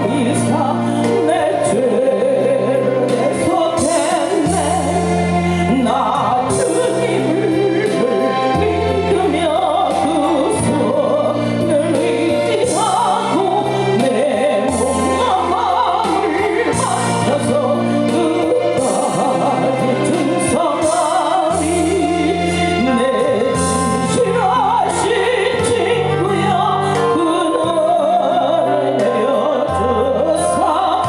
그날 내어줘서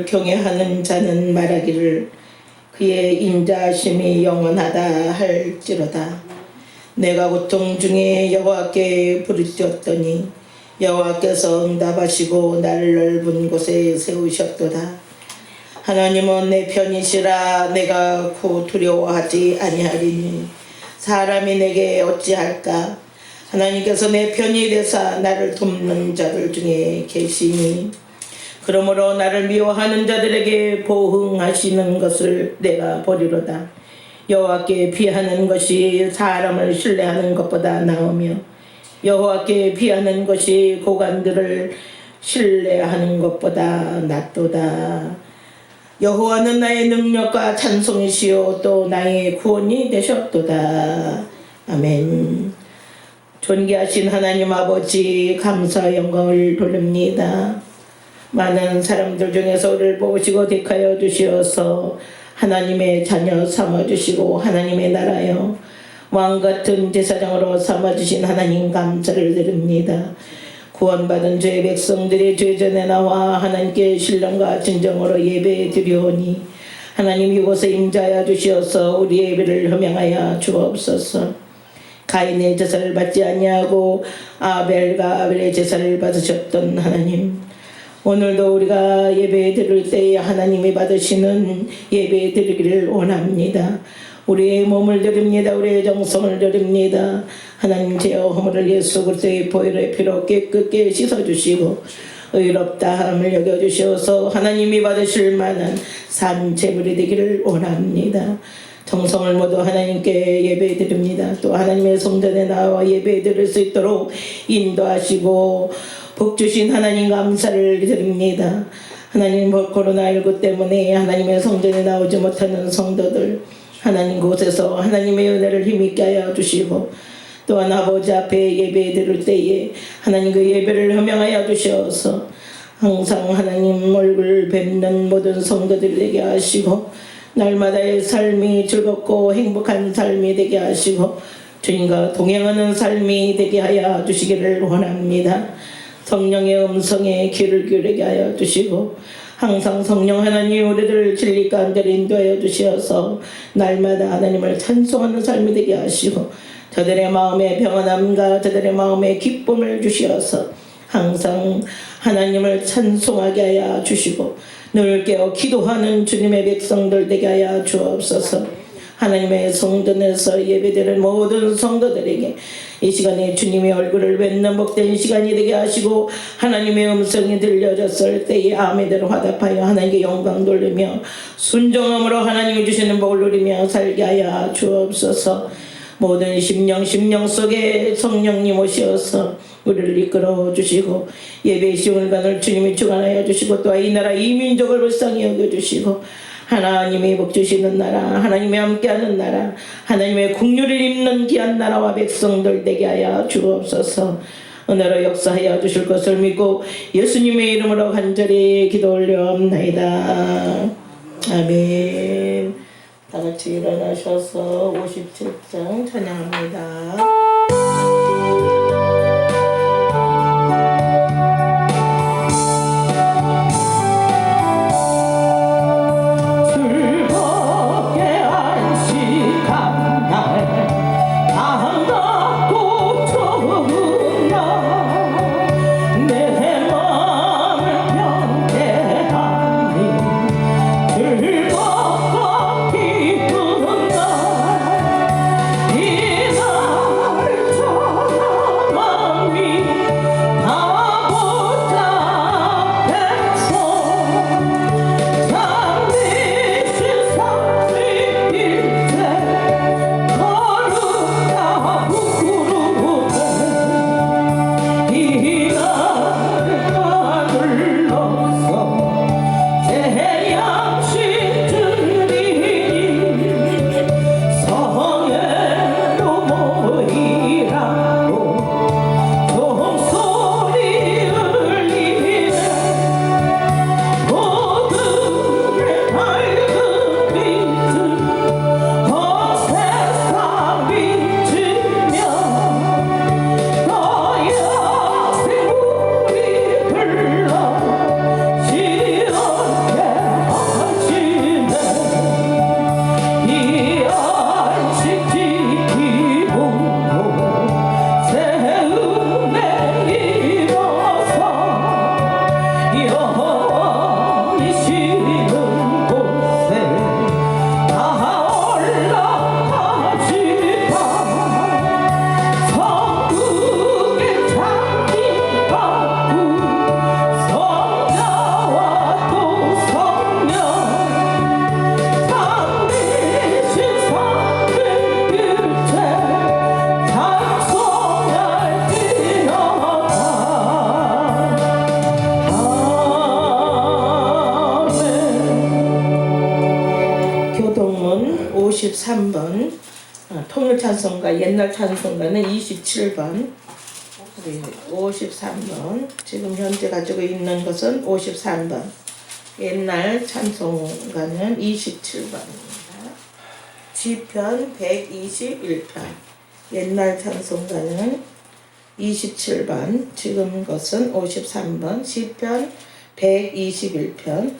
경외하는 자는 말하기를 그의 인자하심이 영원하다 할지로다. 내가 고통 중에 여호와께 부르짖었더니 여호와께서 응답하시고 나를 넓은 곳에 세우셨도다. 하나님은 내 편이시라. 내가 곧 두려워하지 아니하리니 사람이 내게 어찌할까. 하나님께서 내 편이 되사 나를 돕는 자들 중에 계시니 그러므로 나를 미워하는 자들에게 보응하시는 것을 내가 보리로다. 여호와께 피하는 것이 사람을 신뢰하는 것보다 나으며 여호와께 피하는 것이 고관들을 신뢰하는 것보다 낫도다. 여호와는 나의 능력과 찬송이시요 또 나의 구원이 되셨도다. 아멘. 존귀하신 하나님 아버지, 감사 영광을 돌립니다. 많은 사람들 중에서 우리를 보시고 택하여 주시어서 하나님의 자녀 삼아주시고 하나님의 나라여 왕같은 제사장으로 삼아주신 하나님 감사를 드립니다. 구원받은 죄의 백성들이 죄전에 나와 하나님께 신령과 진정으로 예배해 드리오니 하나님 이곳에 임자하여 주시어서 우리 예배를 허명하여 주옵소서. 가인의 제사를 받지 아니하고 아벨의 제사를 받으셨던 하나님, 오늘도 우리가 예배 드릴 때에 하나님이 받으시는 예배 드리기를 원합니다. 우리의 몸을 드립니다. 우리의 정성을 드립니다. 하나님 제어 허물을 예수 그리스도의 보혈의 피로 깨끗게 씻어주시고 의롭다 함을 여겨주셔서 하나님이 받으실 만한 산 제물이 되기를 원합니다. 정성을 모두 하나님께 예배 드립니다. 또 하나님의 성전에 나와 예배 드릴 수 있도록 인도하시고 복 주신 하나님 감사를 드립니다. 하나님 코로나19 때문에 하나님의 성전에 나오지 못하는 성도들 하나님 곳에서 하나님의 은혜를 힘있게 하여 주시고 또한 아버지 앞에 예배 드릴 때에 하나님 그 예배를 허명하여 주셔서 항상 하나님 얼굴 뵙는 모든 성도들이 되게 하시고 날마다의 삶이 즐겁고 행복한 삶이 되게 하시고 주님과 동행하는 삶이 되게 하여 주시기를 원합니다. 성령의 음성에 귀를 기울이게 하여 주시고 항상 성령 하나님 우리를 진리 가운데로 인도하여 주시어서 날마다 하나님을 찬송하는 삶이 되게 하시고 저들의 마음에 평안함과 저들의 마음에 기쁨을 주시어서 항상 하나님을 찬송하게 하여 주시고 늘 깨어 기도하는 주님의 백성들 되게 하여 주옵소서. 하나님의 성전에서 예배드리는 모든 성도들에게 이 시간에 주님의 얼굴을 뵙는 복된 시간이 되게 하시고 하나님의 음성이 들려졌을 때에 아멘대로 화답하여 하나님께 영광 돌리며 순종함으로 하나님이 주시는 복을 누리며 살게 하여 주옵소서. 모든 심령 속에 성령님 오시어서 우리를 이끌어 주시고 예배의 시간을 주님이 주관하여 주시고 또 이 나라 이 민족을 불쌍히 여겨주시고 하나님이 복 주시는 나라, 하나님이 함께하는 나라, 하나님의 국률을 입는 귀한 나라와 백성들 되게 하여 주옵소서. 은혜로 역사하여 주실 것을 믿고 예수님의 이름으로 간절히 기도 올려옵나이다. 아멘. 다 같이 일어나셔서 57장 찬양합니다. 즐겁고 기쁜 날 53번, 통일 찬송가 옛날 찬송가는 27번, 53번. 지금 현재 가지고 있는 것은 53번. 옛날 찬송가는 27번입니다. 시편 121편. 옛날 찬송가는 27번. 지금 것은 53번. 시편 121편.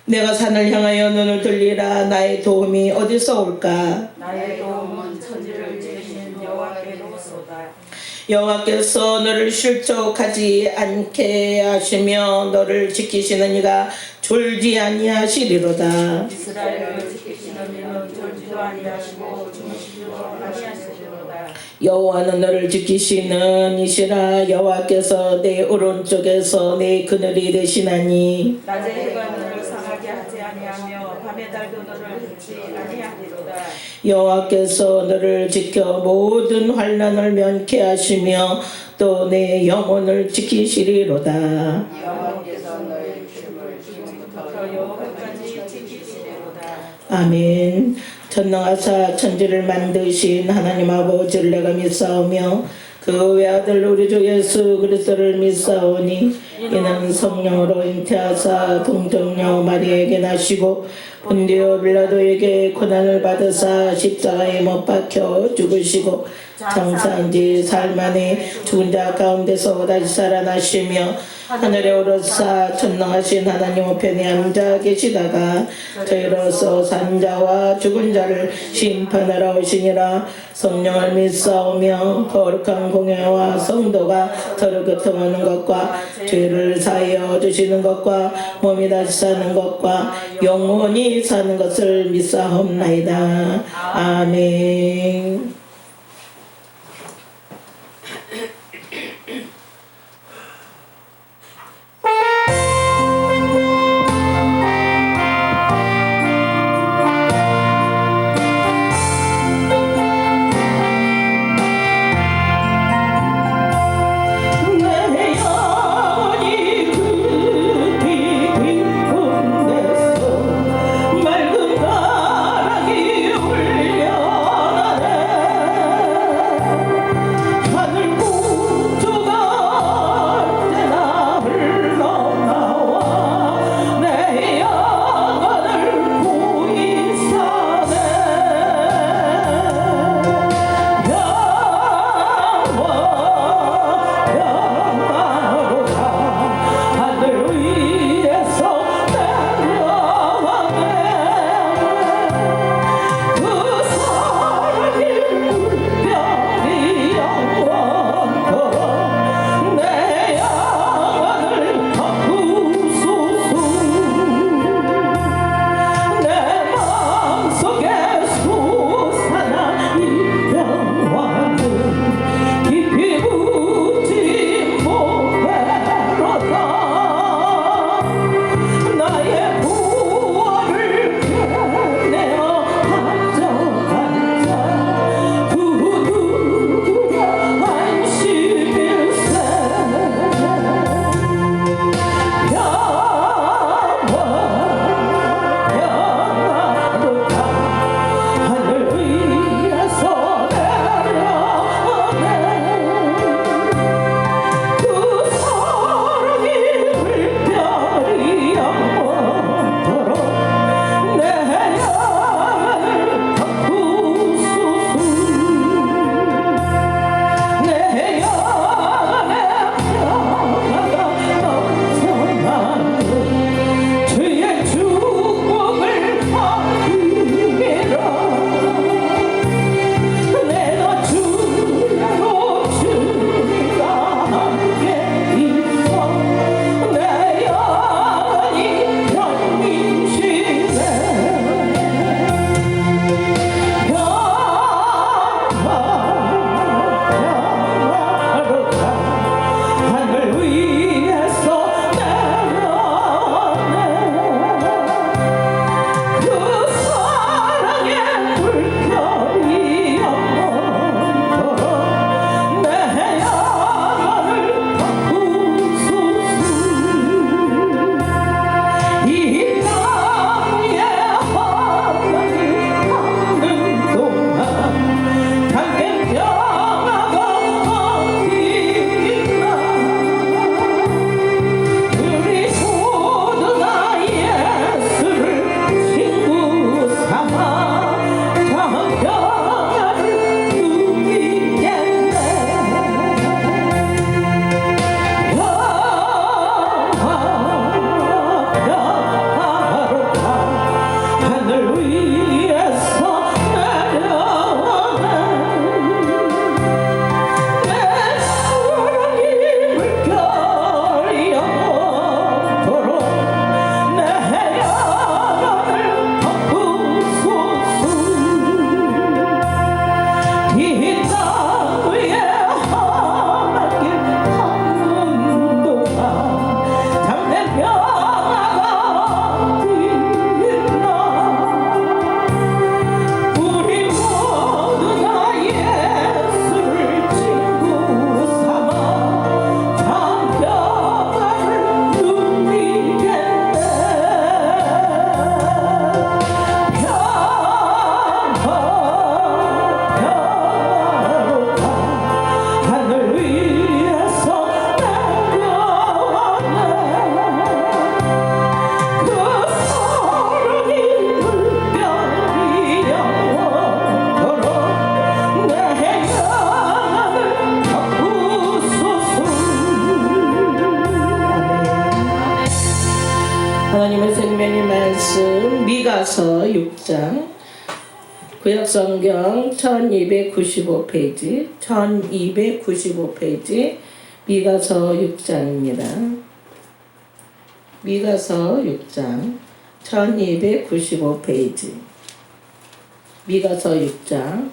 내가 산을 향하여 눈을 들리라. 나의 도움이 어디서 올까? 나의 도움은 천지를 지으신 여호와께로소이다. 여호와께서 너를 실족하지 않게 하시며 너를 지키시는 이가 졸지 아니하시리로다. 이스라엘을 지키시는 이는 졸지도 아니하시고 주무시지도 아니하시리로다. 여호와는 너를 지키시는 이시라. 여호와께서 내 오른쪽에서 내 그늘이 되시나니 낮에 해가 너를 상하게 하지 아니하며 밤에 달도 너를 흡지 아니하리로다. 여호와께서 너를 지켜 모든 환난을 면케 하시며 또 내 영혼을 지키시리로다. 여호와께서 너의 춤을 지금부터 영원까지 지키시리로다. 아멘. 전능하사 천지를 만드신 하나님 아버지를 내가 믿사오며 그 외아들 우리 주 예수 그리스도를 믿사오니 이는 성령으로 잉태하사 동정녀 마리에게 나시고 본디오 빌라도에게 고난을 받으사 십자가에 못 박혀 죽으시고 장사한 지 사흘 만에 죽은 자 가운데서 다시 살아나시며 하늘에 오르사 전능하신 하나님 우편에 앉아 계시다가 저희로서 산 자와 죽은 자를 심판하러 오시니라. 성령을 믿사오며 거룩한 공회와 성도가 서로 교통하는 것과 죄를 사하여 주시는 것과 몸이 다시 사는 것과 영원히 사는 것을 믿사옵나이다. 아멘. 맑은 바람이 울려나네 하나님의 생명의 말씀 미가서 6장 구약성경 1295페이지 1295페이지 미가서 6장입니다. 미가서 6장 1295페이지 미가서 6장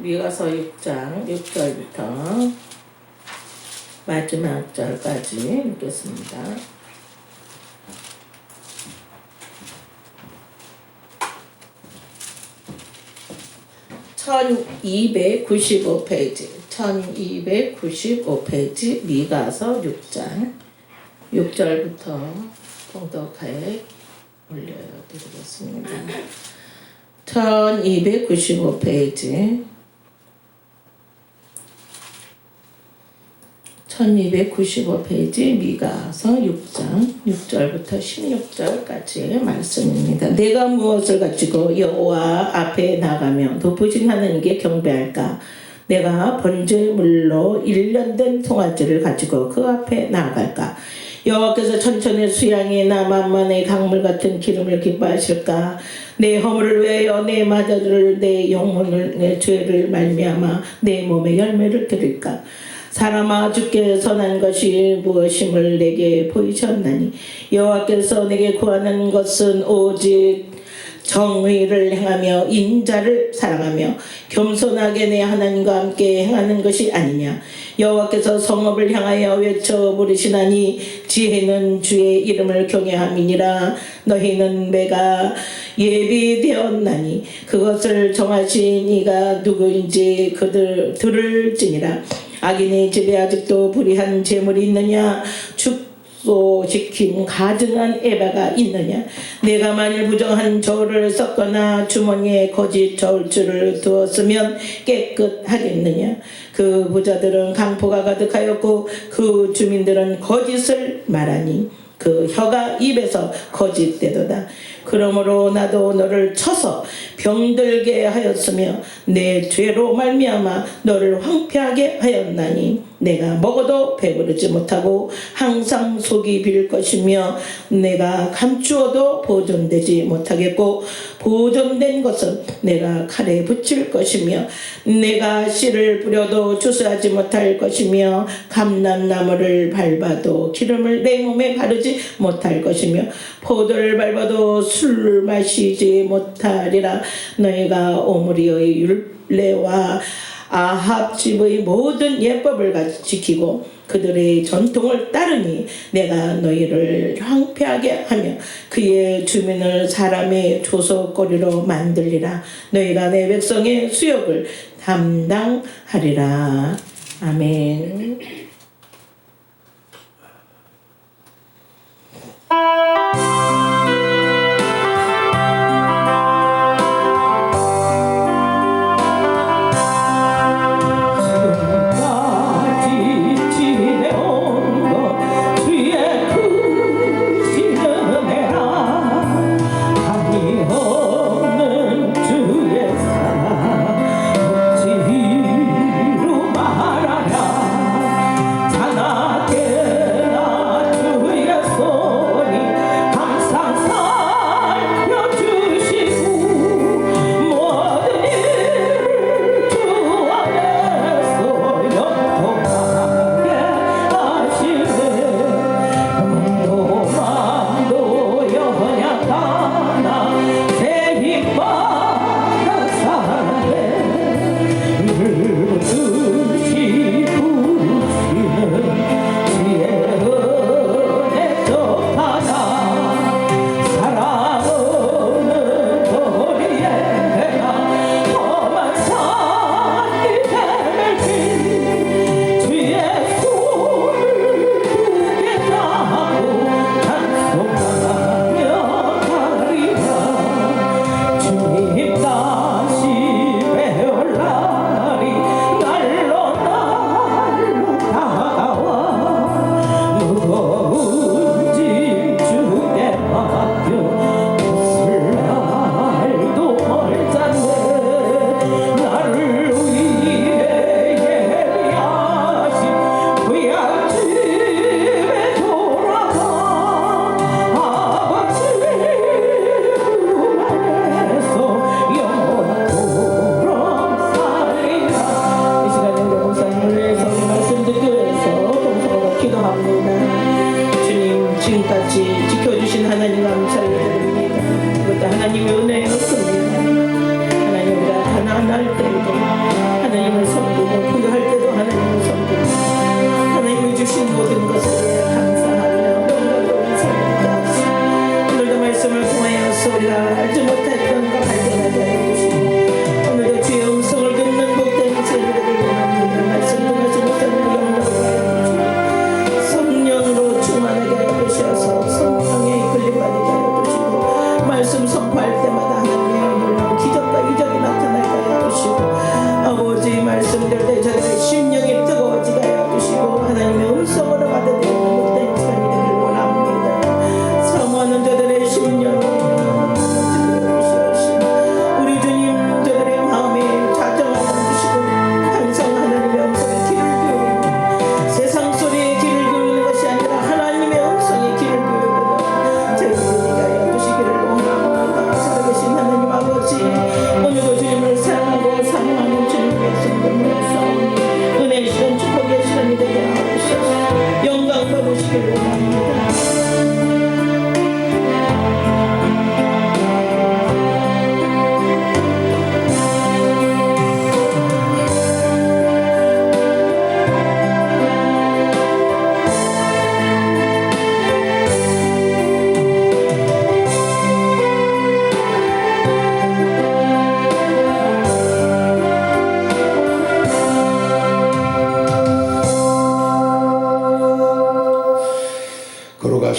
6절부터 마지막 절까지 읽겠습니다. (1295페이지) 미가서 6장 6절부터 봉독하여 올려드리겠습니다. 1295페이지 1295페이지 미가서 6장 6절부터 16절까지 말씀입니다. 내가 무엇을 가지고 여호와 앞에 나가며 높으신 하나님께 경배할까? 내가 번제물로 1년 된 송아지를 가지고 그 앞에 나아갈까? 여호와께서 천천의 수양이나 만만의 강물 같은 기름을 기뻐하실까? 내 허물을 위하여 내 마다들을 내 영혼을 내 죄를 말미암아 내 몸에 열매를 드릴까? 사람아 주께 선한 것이 무엇임을 내게 보이셨나니 여호와께서 내게 구하는 것은 오직 정의를 행하며 인자를 사랑하며 겸손하게 내 하나님과 함께 행하는 것이 아니냐. 여호와께서 성읍을 향하여 외쳐 부르시나니 지혜는 주의 이름을 경외함이니라. 너희는 매가 예비되었나니 그것을 정하신 이가 누구인지 그들 들을지니라. 악인의 집에 아직도 불의한 재물이 있느냐? 축소시킨 가증한 에바가 있느냐? 내가 만일 부정한 저울을 섞거나 주머니에 거짓 저울줄을 두었으면 깨끗하겠느냐? 그 부자들은 강포가 가득하였고 그 주민들은 거짓을 말하니 그 혀가 입에서 거짓되도다. 그러므로 나도 너를 쳐서 병들게 하였으며 내 죄로 말미암아 너를 황폐하게 하였나니 내가 먹어도 배부르지 못하고 항상 속이 빌 것이며 내가 감추어도 보존되지 못하겠고 보존된 것은 내가 칼에 붙일 것이며 내가 씨를 뿌려도 추수하지 못할 것이며 감람나무를 밟아도 기름을 내 몸에 바르지 못할 것이며 포도를 밟아도 술을 마시지 못하리라. 너희가 오므리의 율례와 아합 집의 모든 예법을 지키고 그들의 전통을 따르니 내가 너희를 황폐하게 하며 그의 주민을 사람의 조소거리로 만들리라. 너희가 내 백성의 수욕을 담당하리라. 아멘.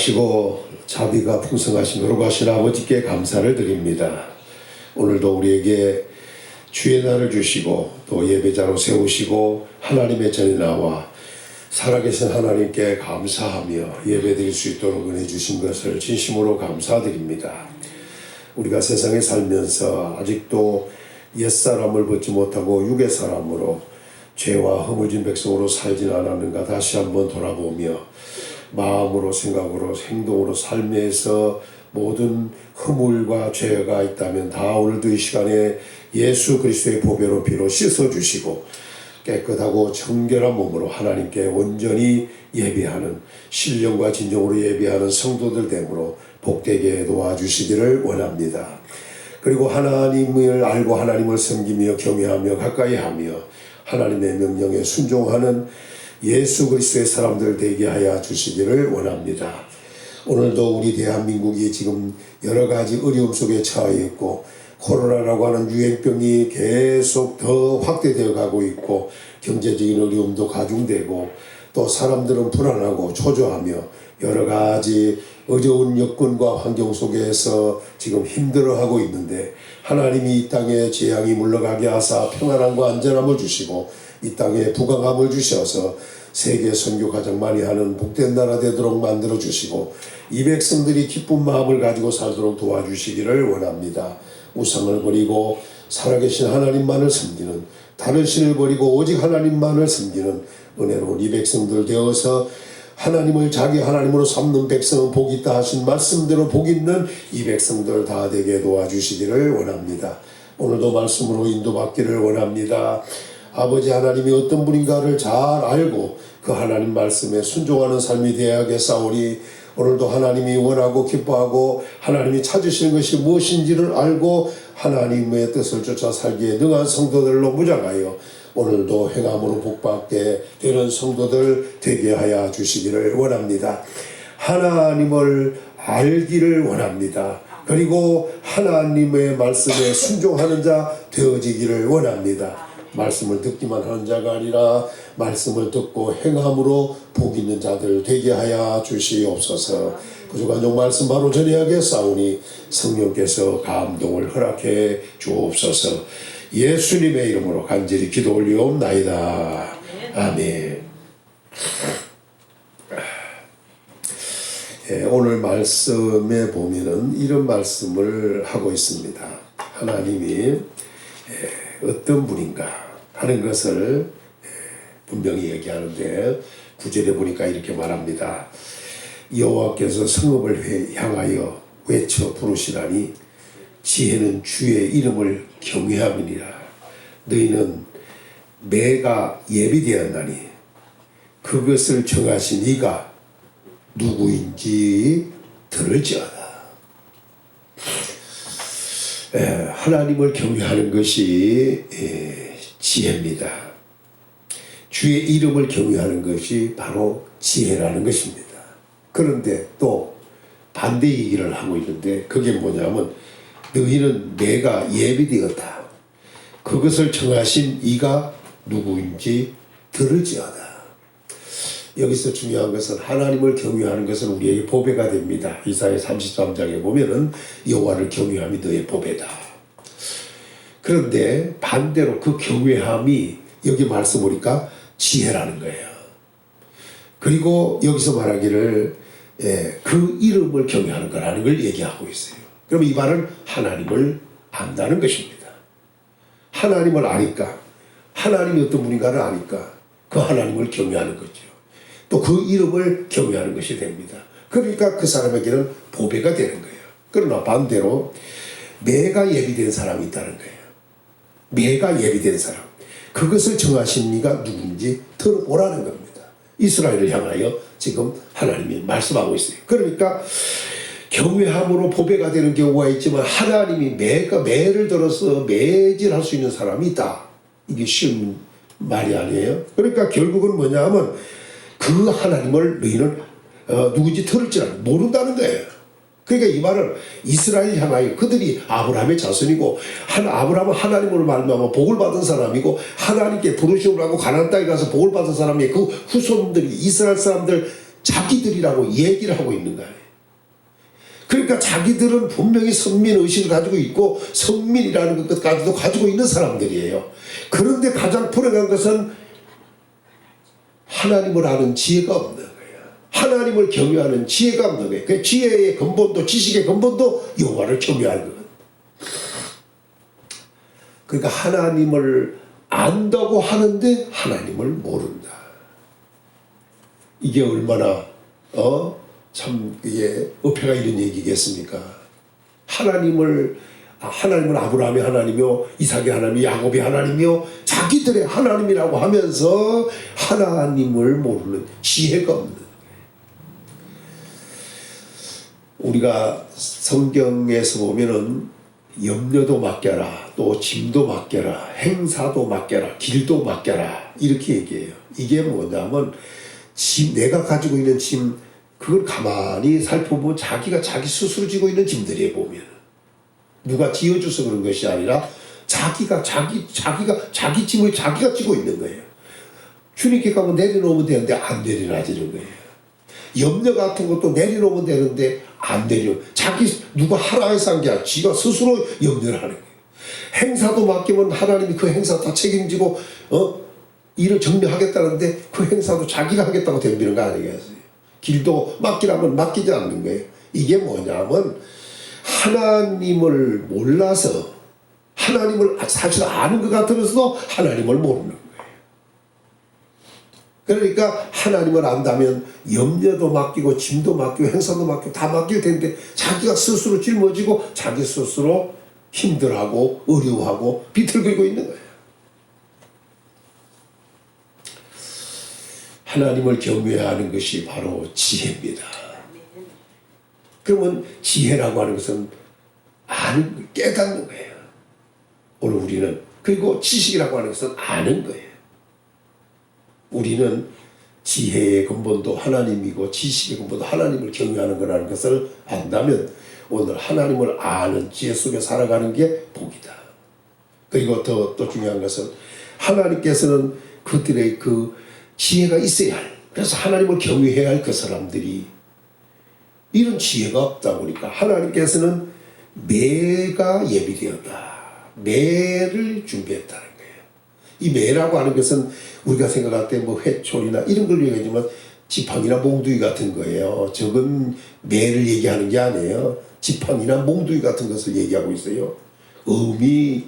선하시고 자비가 풍성하신 거룩하신 아버지께 감사를 드립니다. 오늘도 우리에게 주의 날을 주시고 또 예배자로 세우시고 하나님의 전에 나와 살아계신 하나님께 감사하며 예배드릴 수 있도록 은혜 주신 것을 진심으로 감사드립니다. 우리가 세상에 살면서 아직도 옛사람을 벗지 못하고 육의 사람으로 죄와 허물진 백성으로 살진 않았는가 다시 한번 돌아보며 마음으로 생각으로 행동으로 삶에서 모든 허물과 죄가 있다면 다 오늘도 이 시간에 예수 그리스도의 보배로 피로 씻어주시고 깨끗하고 정결한 몸으로 하나님께 온전히 예배하는 신령과 진정으로 예배하는 성도들 되므로 복되게 도와주시기를 원합니다. 그리고 하나님을 알고 하나님을 섬기며 경외하며 가까이하며 하나님의 명령에 순종하는 예수 그리스도의 사람들 되게 하여 주시기를 원합니다. 오늘도 우리 대한민국이 지금 여러 가지 어려움 속에 처해 있고 코로나라고 하는 유행병이 계속 더 확대되어 가고 있고 경제적인 어려움도 가중되고 또 사람들은 불안하고 초조하며 여러 가지 어려운 여건과 환경 속에서 지금 힘들어하고 있는데 하나님이 이 땅에 재앙이 물러가게 하사 평안함과 안전함을 주시고 이 땅에 부강함을 주셔서 세계 선교 가장 많이 하는 복된 나라 되도록 만들어 주시고 이 백성들이 기쁜 마음을 가지고 살도록 도와주시기를 원합니다. 우상을 버리고 살아계신 하나님만을 섬기는 다른 신을 버리고 오직 하나님만을 섬기는 은혜로운 이 백성들 되어서 하나님을 자기 하나님으로 삼는 백성은 복이 있다 하신 말씀대로 복 있는 이 백성들 다 되게 도와주시기를 원합니다. 오늘도 말씀으로 인도받기를 원합니다. 아버지 하나님이 어떤 분인가를 잘 알고 그 하나님 말씀에 순종하는 삶이 되어야겠사오니 오늘도 하나님이 원하고 기뻐하고 하나님이 찾으시는 것이 무엇인지를 알고 하나님의 뜻을 쫓아 살기에 능한 성도들로 무장하여 오늘도 행함으로 복받게 되는 성도들 되게 하여 주시기를 원합니다. 하나님을 알기를 원합니다. 그리고 하나님의 말씀에 순종하는 자 되어지기를 원합니다. 말씀을 듣기만 하는 자가 아니라 말씀을 듣고 행함으로 복 있는 자들 되게 하여 주시옵소서. 구주간종 말씀 바로 전해야겠사오니 성령께서 감동을 허락해 주옵소서. 예수님의 이름으로 간절히 기도 올리옵나이다. 아멘. 오늘 말씀에 보면은 이런 말씀을 하고 있습니다. 하나님이 어떤 분인가 하는 것을 분명히 얘기하는데 9절에 보니까 이렇게 말합니다. 여호와께서 성읍을 향하여 외쳐 부르시라니 지혜는 주의 이름을 경외함이니라. 너희는 매가 예비되었나니 그것을 정하신 이가 누구인지 들을지어다. 하나님을 경외하는 것이 지혜입니다. 주의 이름을 경외하는 것이 바로 지혜라는 것입니다. 그런데 또 반대 얘기를 하고 있는데 그게 뭐냐면 너희는 내가 예비되었다. 그것을 정하신 이가 누구인지 들을지어다. 여기서 중요한 것은 하나님을 경외하는 것은 우리에게 보배가 됩니다. 이사야 33장에 보면은 여호와를 경외함이 너의 보배다. 그런데 반대로 그 경외함이 여기 말씀 보니까 지혜라는 거예요. 그리고 여기서 말하기를 그 이름을 경외하는 거라는 걸 얘기하고 있어요. 그럼 이 말은 하나님을 안다는 것입니다. 하나님을 아니까 하나님이 어떤 분인가를 아니까 그 하나님을 경외하는 거죠. 또 그 이름을 경외하는 것이 됩니다. 그러니까 그 사람에게는 보배가 되는 거예요. 그러나 반대로 매가 예비된 사람이 있다는 거예요. 매가 예비된 사람. 그것을 정하신 이가 누군지 들어보라는 겁니다. 이스라엘을 향하여 지금 하나님이 말씀하고 있어요. 그러니까 경외함으로 보배가 되는 경우가 있지만 하나님이 매를 들어서 매질할 수 있는 사람이 있다. 이게 쉬운 말이 아니에요. 그러니까 결국은 뭐냐 하면 그 하나님을 너희는 누군지 들을지 모른다는 거예요. 그러니까 이 말은 이스라엘 향하여 그들이 아브라함의 자손이고 아브라함은 하나님으로 말미암아 복을 받은 사람이고 하나님께 부르심을 하고 가나안 땅에 가서 복을 받은 사람이 그 후손들이 이스라엘 사람들 자기들이라고 얘기를 하고 있는 거예요. 그러니까 자기들은 분명히 선민의식을 가지고 있고 선민이라는 것까지도 가지고 있는 사람들이에요. 그런데 가장 불행한 것은 하나님을 아는 지혜가 없는 거예요. 하나님을 경외하는 지혜가 없는 거예요. 그 지혜의 근본도 지식의 근본도 여호와를 경외하는 거예요. 그러니까 하나님을 안다고 하는데 하나님을 모른다. 이게 얼마나 참 이게 어폐가 있는 얘기겠습니까? 하나님을 아브라함의 하나님이요, 이삭의 하나님이요, 야곱의 하나님이요, 자기들의 하나님이라고 하면서 하나님을 모르는 지혜가 없는. 우리가 성경에서 보면은 염려도 맡겨라, 또 짐도 맡겨라, 행사도 맡겨라, 길도 맡겨라 이렇게 얘기해요. 이게 뭐냐면 내가 가지고 있는 짐, 그걸 가만히 살펴보면 자기가 자기 스스로 지고 있는 짐들이에요. 보면 누가 지어줘서 그런 것이 아니라 자기가 자기 짐을 자기가 지고 있는 거예요. 주님께 가면 내려놓으면 되는데 안 내려놔지는 거예요. 염려 같은 것도 내려놓으면 되는데 안 내려. 누가 하라 해서 한 게 아니라 지가 스스로 염려를 하는 거예요. 행사도 맡기면 하나님이 그 행사 다 책임지고 일을 정리하겠다는데 그 행사도 자기가 하겠다고 덤비는 거 아니겠어요? 길도 맡기라면 맡기지 않는 거예요. 이게 뭐냐면 하나님을 몰라서 하나님을 사실 아는 것 같으면서도 하나님을 모르는 거예요. 그러니까 하나님을 안다면 염려도 맡기고 짐도 맡기고 행사도 맡기고 다 맡길 텐데 자기가 스스로 짊어지고 자기 스스로 힘들어하고 어려워하고 비틀거리고 있는 거예요. 하나님을 경외하는 것이 바로 지혜입니다. 그러면 지혜라고 하는 것은 아는, 깨닫는 거예요. 오늘 우리는. 그리고 지식이라고 하는 것은 아는 거예요. 우리는 지혜의 근본도 하나님이고 지식의 근본도 하나님을 경외하는 거라는 것을 안다면 오늘 하나님을 아는 지혜 속에 살아가는 게 복이다. 그리고 또 중요한 것은 하나님께서는 그들의 그 지혜가 있어야 할, 그래서 하나님을 경외해야 할 그 사람들이 이런 지혜가 없다 보니까 하나님께서는 매가 예비되었다. 매를 준비했다는 거예요. 이 매라고 하는 것은 우리가 생각할 때 뭐 회초리나 이런 걸 얘기하지만 지팡이나 몽둥이 같은 거예요. 적은 매를 얘기하는 게 아니에요. 지팡이나 몽둥이 같은 것을 얘기하고 있어요. 음이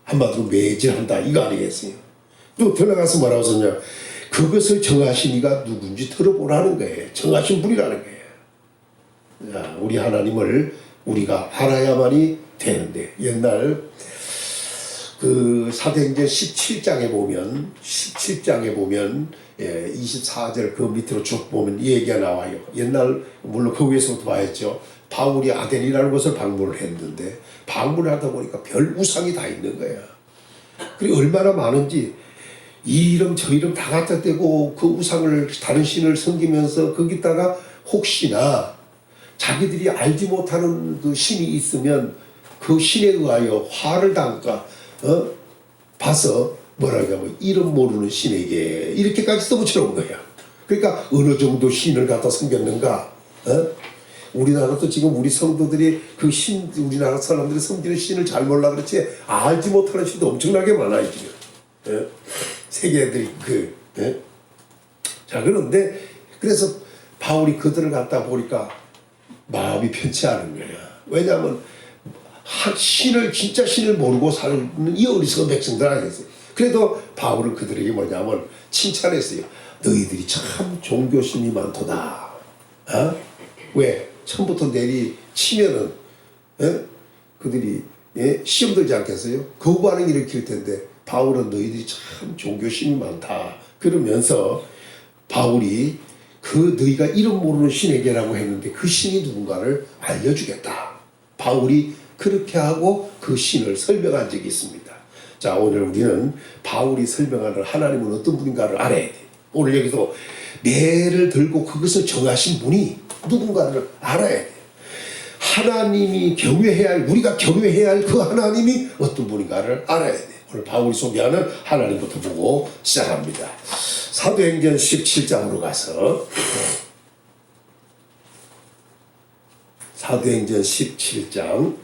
한마디로 매질한다 이거 아니겠어요. 또 들어가서 뭐라고 썼냐, 그것을 정하신 이가 누군지 들어보라는 거예요. 정하신 분이라는 거예요. 자, 우리 하나님을 우리가 알아야만이 되는데, 옛날 그 사도행전 17장에 보면 24절 그 밑으로 쭉 보면 이 얘기가 나와요. 옛날 물론 그 위에서부터 봐야죠. 바울이 아덴이라는 곳을 방문을 했는데 방문을 하다 보니까 별 우상이 다 있는 거야. 그리고 얼마나 많은지 이 이름 저 이름 다 갖다 대고 그 우상을 다른 신을 섬기면서 거기다가 혹시나 자기들이 알지 못하는 그 신이 있으면 그 신에 의하여 화를 당할까 봐서 뭐라고 하면 이름 모르는 신에게 이렇게까지 써붙여놓은 거야. 그러니까 어느 정도 신을 갖다 섬겼는가. 우리나라도 지금 우리 성도들이 그 신, 우리나라 사람들이 섬기는 신을 잘 몰라 그렇지 알지 못하는 신도 엄청나게 많아요 지금. 세계들이 자, 그런데 그래서 바울이 그들을 갖다 보니까 마음이 편치 않은 거야. 왜냐하면 진짜 신을 모르고 사는 이 어리석은 백성들 아니겠어요. 그래도 바울은 그들에게 뭐냐면 칭찬했어요. 너희들이 참 종교심이 많도다. 왜? 처음부터 내리 치면은 그들이 시험 들지 않겠어요? 거부 반응을 일으킬 텐데 바울은 너희들이 참 종교심이 많다. 그러면서 바울이 그 너희가 이름 모르는 신에게라고 했는데 그 신이 누군가를 알려주겠다. 바울이 그렇게 하고 그 신을 설명한 적이 있습니다. 자, 오늘 우리는 바울이 설명하는 하나님은 어떤 분인가를 알아야 돼. 오늘 여기서 매를 들고 그것을 정하신 분이 누군가를 알아야 돼. 하나님이 경외해야 할, 우리가 경외해야 할 그 하나님이 어떤 분인가를 알아야 돼. 오늘 바울이 소개하는 하나님부터 보고 시작합니다. 사도행전 17장으로 가서 사도행전 17장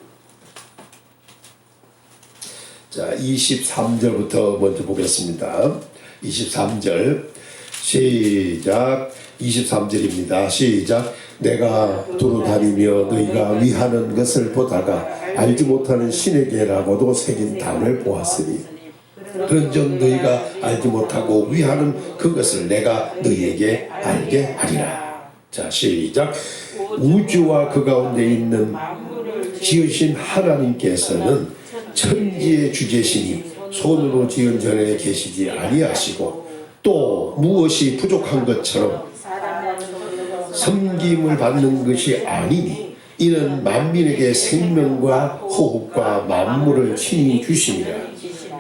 자 23절부터 먼저 보겠습니다. 23절 시작. 23절입니다. 시작. 내가 두루 다니며 너희가 위하는 것을 보다가 알지 못하는 신에게라고도 새긴 단을 보았으니 그런즉 너희가 알지 못하고 위하는 그것을 내가 너희에게 알게 하리라. 자 시작. 우주와 그 가운데 있는 지으신 하나님께서는 천지의 주제시니 손으로 지은 전에 계시지 아니하시고 또 무엇이 부족한 것처럼 섬김을 받는 것이 아니니 이는 만민에게 생명과 호흡과 만물을 친히 주심이라.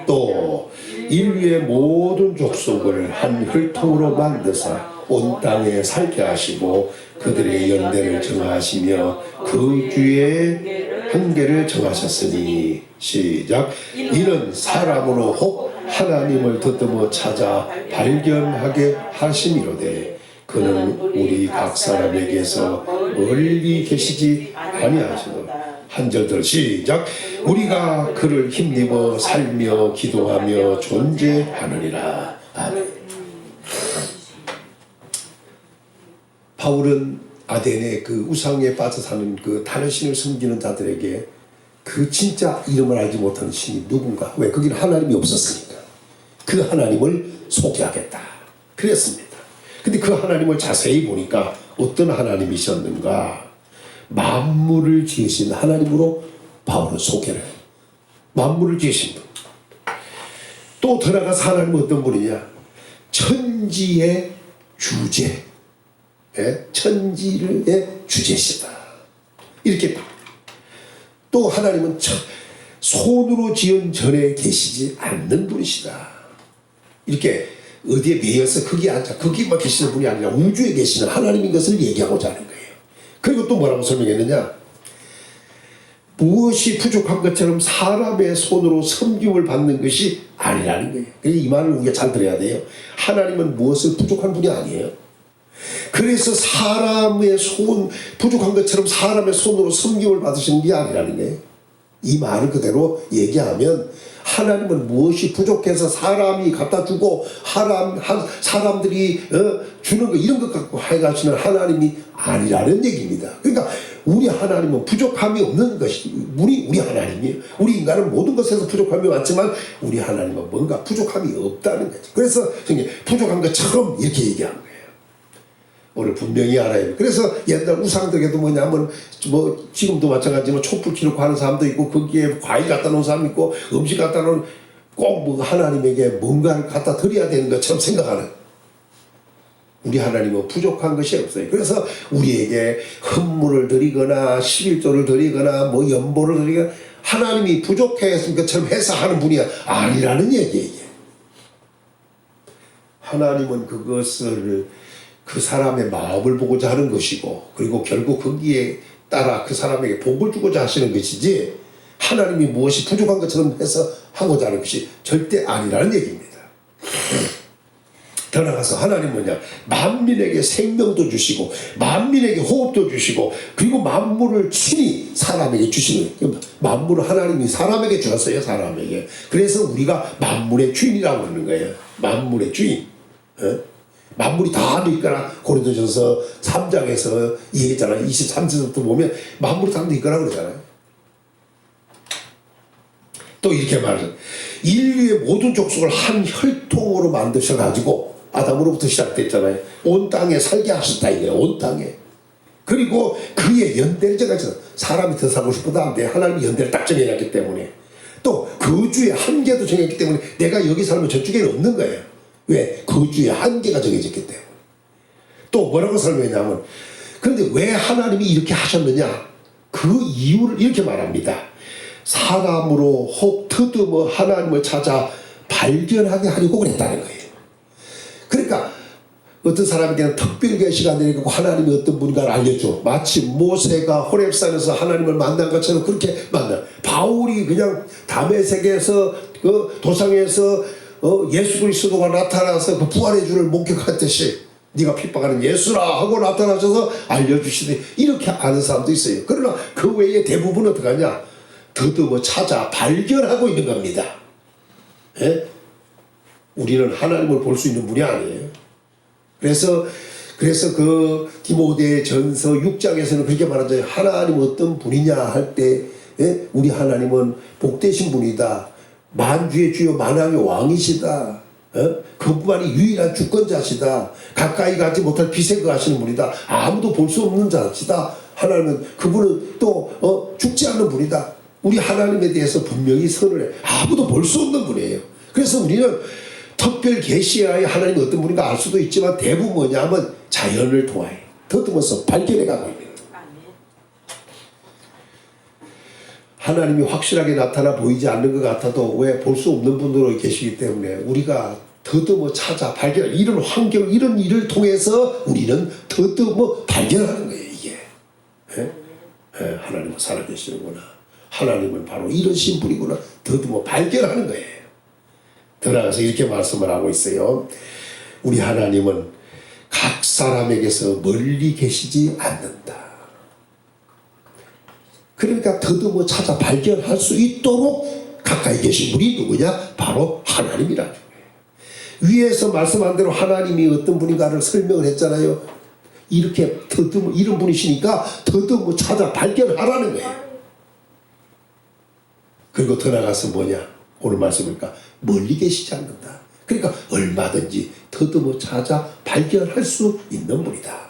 또 인류의 모든 족속을 한 혈통으로 만드사 온 땅에 살게 하시고 그들의 연대를 정하시며 그 주의 한계를 정하셨으니 시작. 이는 사람으로 혹 하나님을 더듬어 찾아 발견하게 하심이로되 그는 우리 각 사람에게서 멀리 계시지 아니하시도다. 한 절 더 시작. 우리가 그를 힘입어 살며 기도하며 존재하느니라. 아멘. 바울은 아덴의 그 우상에 빠져 사는 그 다른 신을 섬기는 자들에게 그 진짜 이름을 알지 못하는 신이 누군가, 왜 거기는 하나님이 없었으니까 그 하나님을 소개하겠다 그랬습니다. 근데 그 하나님을 자세히 보니까 어떤 하나님이셨는가, 만물을 지으신 하나님으로 바울은 소개를 해요. 만물을 지으신 분. 또 더 나아가서 하나님은 어떤 분이냐, 천지의 주제, 천지의 주제시다 이렇게 봐. 또 하나님은 손으로 지은 전에 계시지 않는 분이시다 이렇게 어디에 매여서 거기만 계시는 분이 아니라 우주에 계시는 하나님인 것을 얘기하고자 하는 거예요. 그리고 또 뭐라고 설명했느냐, 무엇이 부족한 것처럼 사람의 손으로 섬김을 받는 것이 아니라는 거예요. 이 말을 우리가 잘 들어야 돼요. 하나님은 무엇을 부족한 분이 아니에요. 그래서 사람의 부족한 것처럼 사람의 손으로 섬김을 받으시는 게 아니라는 거예요. 이 말을 그대로 얘기하면 하나님은 무엇이 부족해서 사람이 갖다 주고 사람들이 주는 거 이런 것 갖고 해가시는 하나님이 아니라는 얘기입니다. 그러니까 우리 하나님은 부족함이 없는 것이 우리 하나님이에요. 우리 인간은 모든 것에서 부족함이 많지만 우리 하나님은 뭔가 부족함이 없다는 거죠. 그래서 부족한 것처럼 이렇게 얘기한 거예요. 오늘 분명히 알아야 돼요. 그래서 옛날 우상들에도 뭐냐면 지금도 마찬가지지만 촛불 켜놓고 하는 사람도 있고 거기에 과일 갖다 놓은 사람 있고 음식 갖다 놓은 꼭 하나님에게 뭔가를 갖다 드려야 되는 것처럼 생각하는, 우리 하나님은 부족한 것이 없어요. 그래서 우리에게 헌물을 드리거나 11조를 드리거나 연보를 드리거나 하나님이 부족했을 것처럼 해서 하는 분이 아니라는 얘기예요. 하나님은 그것을 그 사람의 마음을 보고자 하는 것이고, 그리고 결국 거기에 따라 그 사람에게 복을 주고자 하시는 것이지 하나님이 무엇이 부족한 것처럼 해서 하고자 하는 것이 절대 아니라는 얘기입니다. 더 나아가서 하나님은 뭐냐, 만민에게 생명도 주시고 만민에게 호흡도 주시고 그리고 만물을 친히 사람에게 주시는 거예요. 만물을 하나님이 사람에게 주었어요. 사람에게. 그래서 우리가 만물의 주인이라고 하는 거예요. 만물의 주인. 만물이 다 너희거라. 고린도전서 3장에서 얘기했잖아요. 23절부터 보면 만물이 다 너희거라 그러잖아요. 또 이렇게 말해요. 인류의 모든 족속을 한 혈통으로 만드셔가지고 아담으로부터 시작됐잖아요. 온 땅에 살게 하셨다 이거예요. 온 땅에. 그리고 그의 연대를 정하셨어요. 사람이 더 살고 싶어도 안 돼. 하나님이 연대를 딱 정해놨기 때문에. 또 거주의 한계도 정했기 때문에 내가 여기 살면 저쪽에는 없는 거예요. 왜? 거주의 한계가 정해졌기 때문에. 또 뭐라고 설명했냐면, 그런데 왜 하나님이 이렇게 하셨느냐, 그 이유를 이렇게 말합니다. 사람으로 혹 더듬어 하나님을 찾아 발견하게 하려고 그랬다는 거예요. 그러니까 어떤 사람에게는 특별 계시가 내리고 하나님이 어떤 분인가를 알려줘. 마치 모세가 호렙산에서 하나님을 만난 것처럼 그렇게 만나. 바울이 그냥 다메섹에서 그 도상에서 예수 그리스도가 나타나서 그 부활의 주를 목격했듯이 네가 핍박하는 예수라 하고 나타나셔서 알려주시되 이렇게 아는 사람도 있어요. 그러나 그 외에 대부분은 어떻게 하냐? 더듬어 찾아 발견하고 있는 겁니다. 예? 우리는 하나님을 볼 수 있는 분이 아니에요. 그래서 그 디모데 전서 6장에서는 그렇게 말하죠. 하나님 어떤 분이냐 할 때 우리 하나님은 복되신 분이다. 만주의 주요 만왕의 왕이시다. 그분만이 유일한 주권자시다. 가까이 가지 못할 비세가 하시는 분이다. 아무도 볼 수 없는 자시다. 하나님은 그분은 또 죽지 않는 분이다. 우리 하나님에 대해서 분명히 선을 해. 아무도 볼 수 없는 분이에요. 그래서 우리는 특별 계시하에 하나님이 어떤 분인가 알 수도 있지만 대부분 뭐냐면 자연을 통하여 더듬어서 발견해 가고 있는 거예요. 하나님이 확실하게 나타나 보이지 않는 것 같아도 왜 볼 수 없는 분으로 계시기 때문에 우리가 더듬어 찾아 발견, 이런 환경, 이런 일을 통해서 우리는 더듬어 발견하는 거예요. 이게 하나님은 살아계시는구나, 하나님은 바로 이러신 분이구나, 더듬어 발견하는 거예요. 더 나아가서 이렇게 말씀을 하고 있어요. 우리 하나님은 각 사람에게서 멀리 계시지 않는다. 그러니까 더듬어 찾아 발견할 수 있도록 가까이 계신 분이 누구냐? 바로 하나님이라는 거예요. 위에서 말씀한 대로 하나님이 어떤 분인가를 설명을 했잖아요. 이렇게 더듬어, 이런 분이시니까 더듬어 찾아 발견하라는 거예요. 그리고 더 나가서 뭐냐? 오늘 말씀이니까 멀리 계시지 않는다. 그러니까 얼마든지 더듬어 찾아 발견할 수 있는 분이다.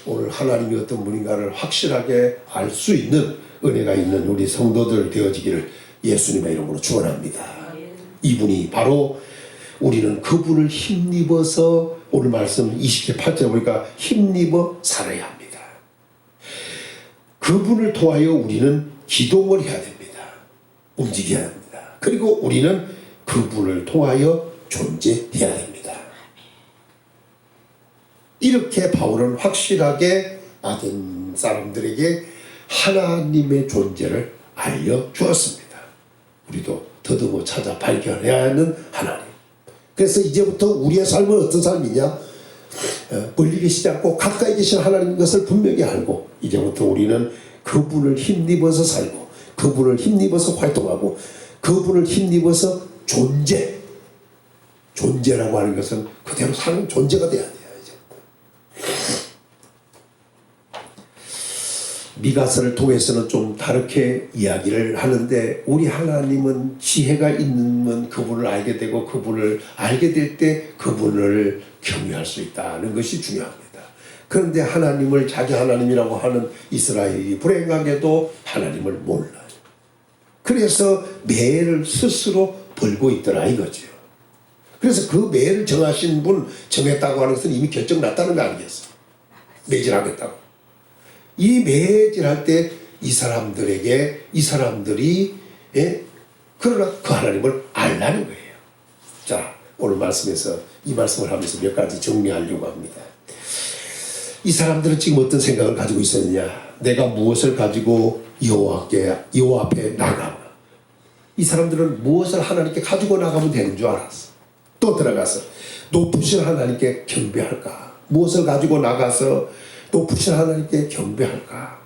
오늘 하나님이 어떤 분인가를 확실하게 알 수 있는 은혜가 있는 우리 성도들 되어지기를 예수님의 이름으로 축원합니다. 이분이 바로 우리는 그분을 힘입어서 오늘 말씀 28절 보니까 힘입어 살아야 합니다. 그분을 통하여 우리는 기동을 해야 됩니다. 움직여야 합니다. 그리고 우리는 그분을 통하여 존재해야 됩니다. 이렇게 바울은 확실하게 아덴 사람들에게 하나님의 존재를 알려주었습니다. 우리도 더듬어 찾아 발견해야 하는 하나님. 그래서 이제부터 우리의 삶은 어떤 삶이냐? 멀리 계시지 않고 가까이 계신 하나님인 것을 분명히 알고 이제부터 우리는 그분을 힘입어서 살고 그분을 힘입어서 활동하고 그분을 힘입어서 존재라고 하는 것은 그대로 사는 존재가 돼야 돼요. 미가서를 통해서는 좀 다르게 이야기를 하는데 우리 하나님은 지혜가 있는 그분을 알게 되고 그분을 알게 될 때 그분을 경외할 수 있다는 것이 중요합니다. 그런데 하나님을 자기 하나님이라고 하는 이스라엘이 불행하게도 하나님을 몰라요. 그래서 매를 스스로 벌고 있더라 이거죠. 그래서 그 매를 정하신 분 정했다고 하는 것은 이미 결정 났다는 거 아니겠어요? 매질하겠다고. 이 매질할 때 이 사람들이 그러나 그 하나님을 알라는 거예요. 자, 오늘 말씀에서 이 말씀을 하면서 몇 가지 정리하려고 합니다. 이 사람들은 지금 어떤 생각을 가지고 있었느냐? 내가 무엇을 가지고 여호와 앞에 나가나? 이 사람들은 무엇을 하나님께 가지고 나가면 되는 줄 알았어. 또 들어가서 높으신 하나님께 경배할까? 무엇을 가지고 나가서 높으신 하나님께 경배할까?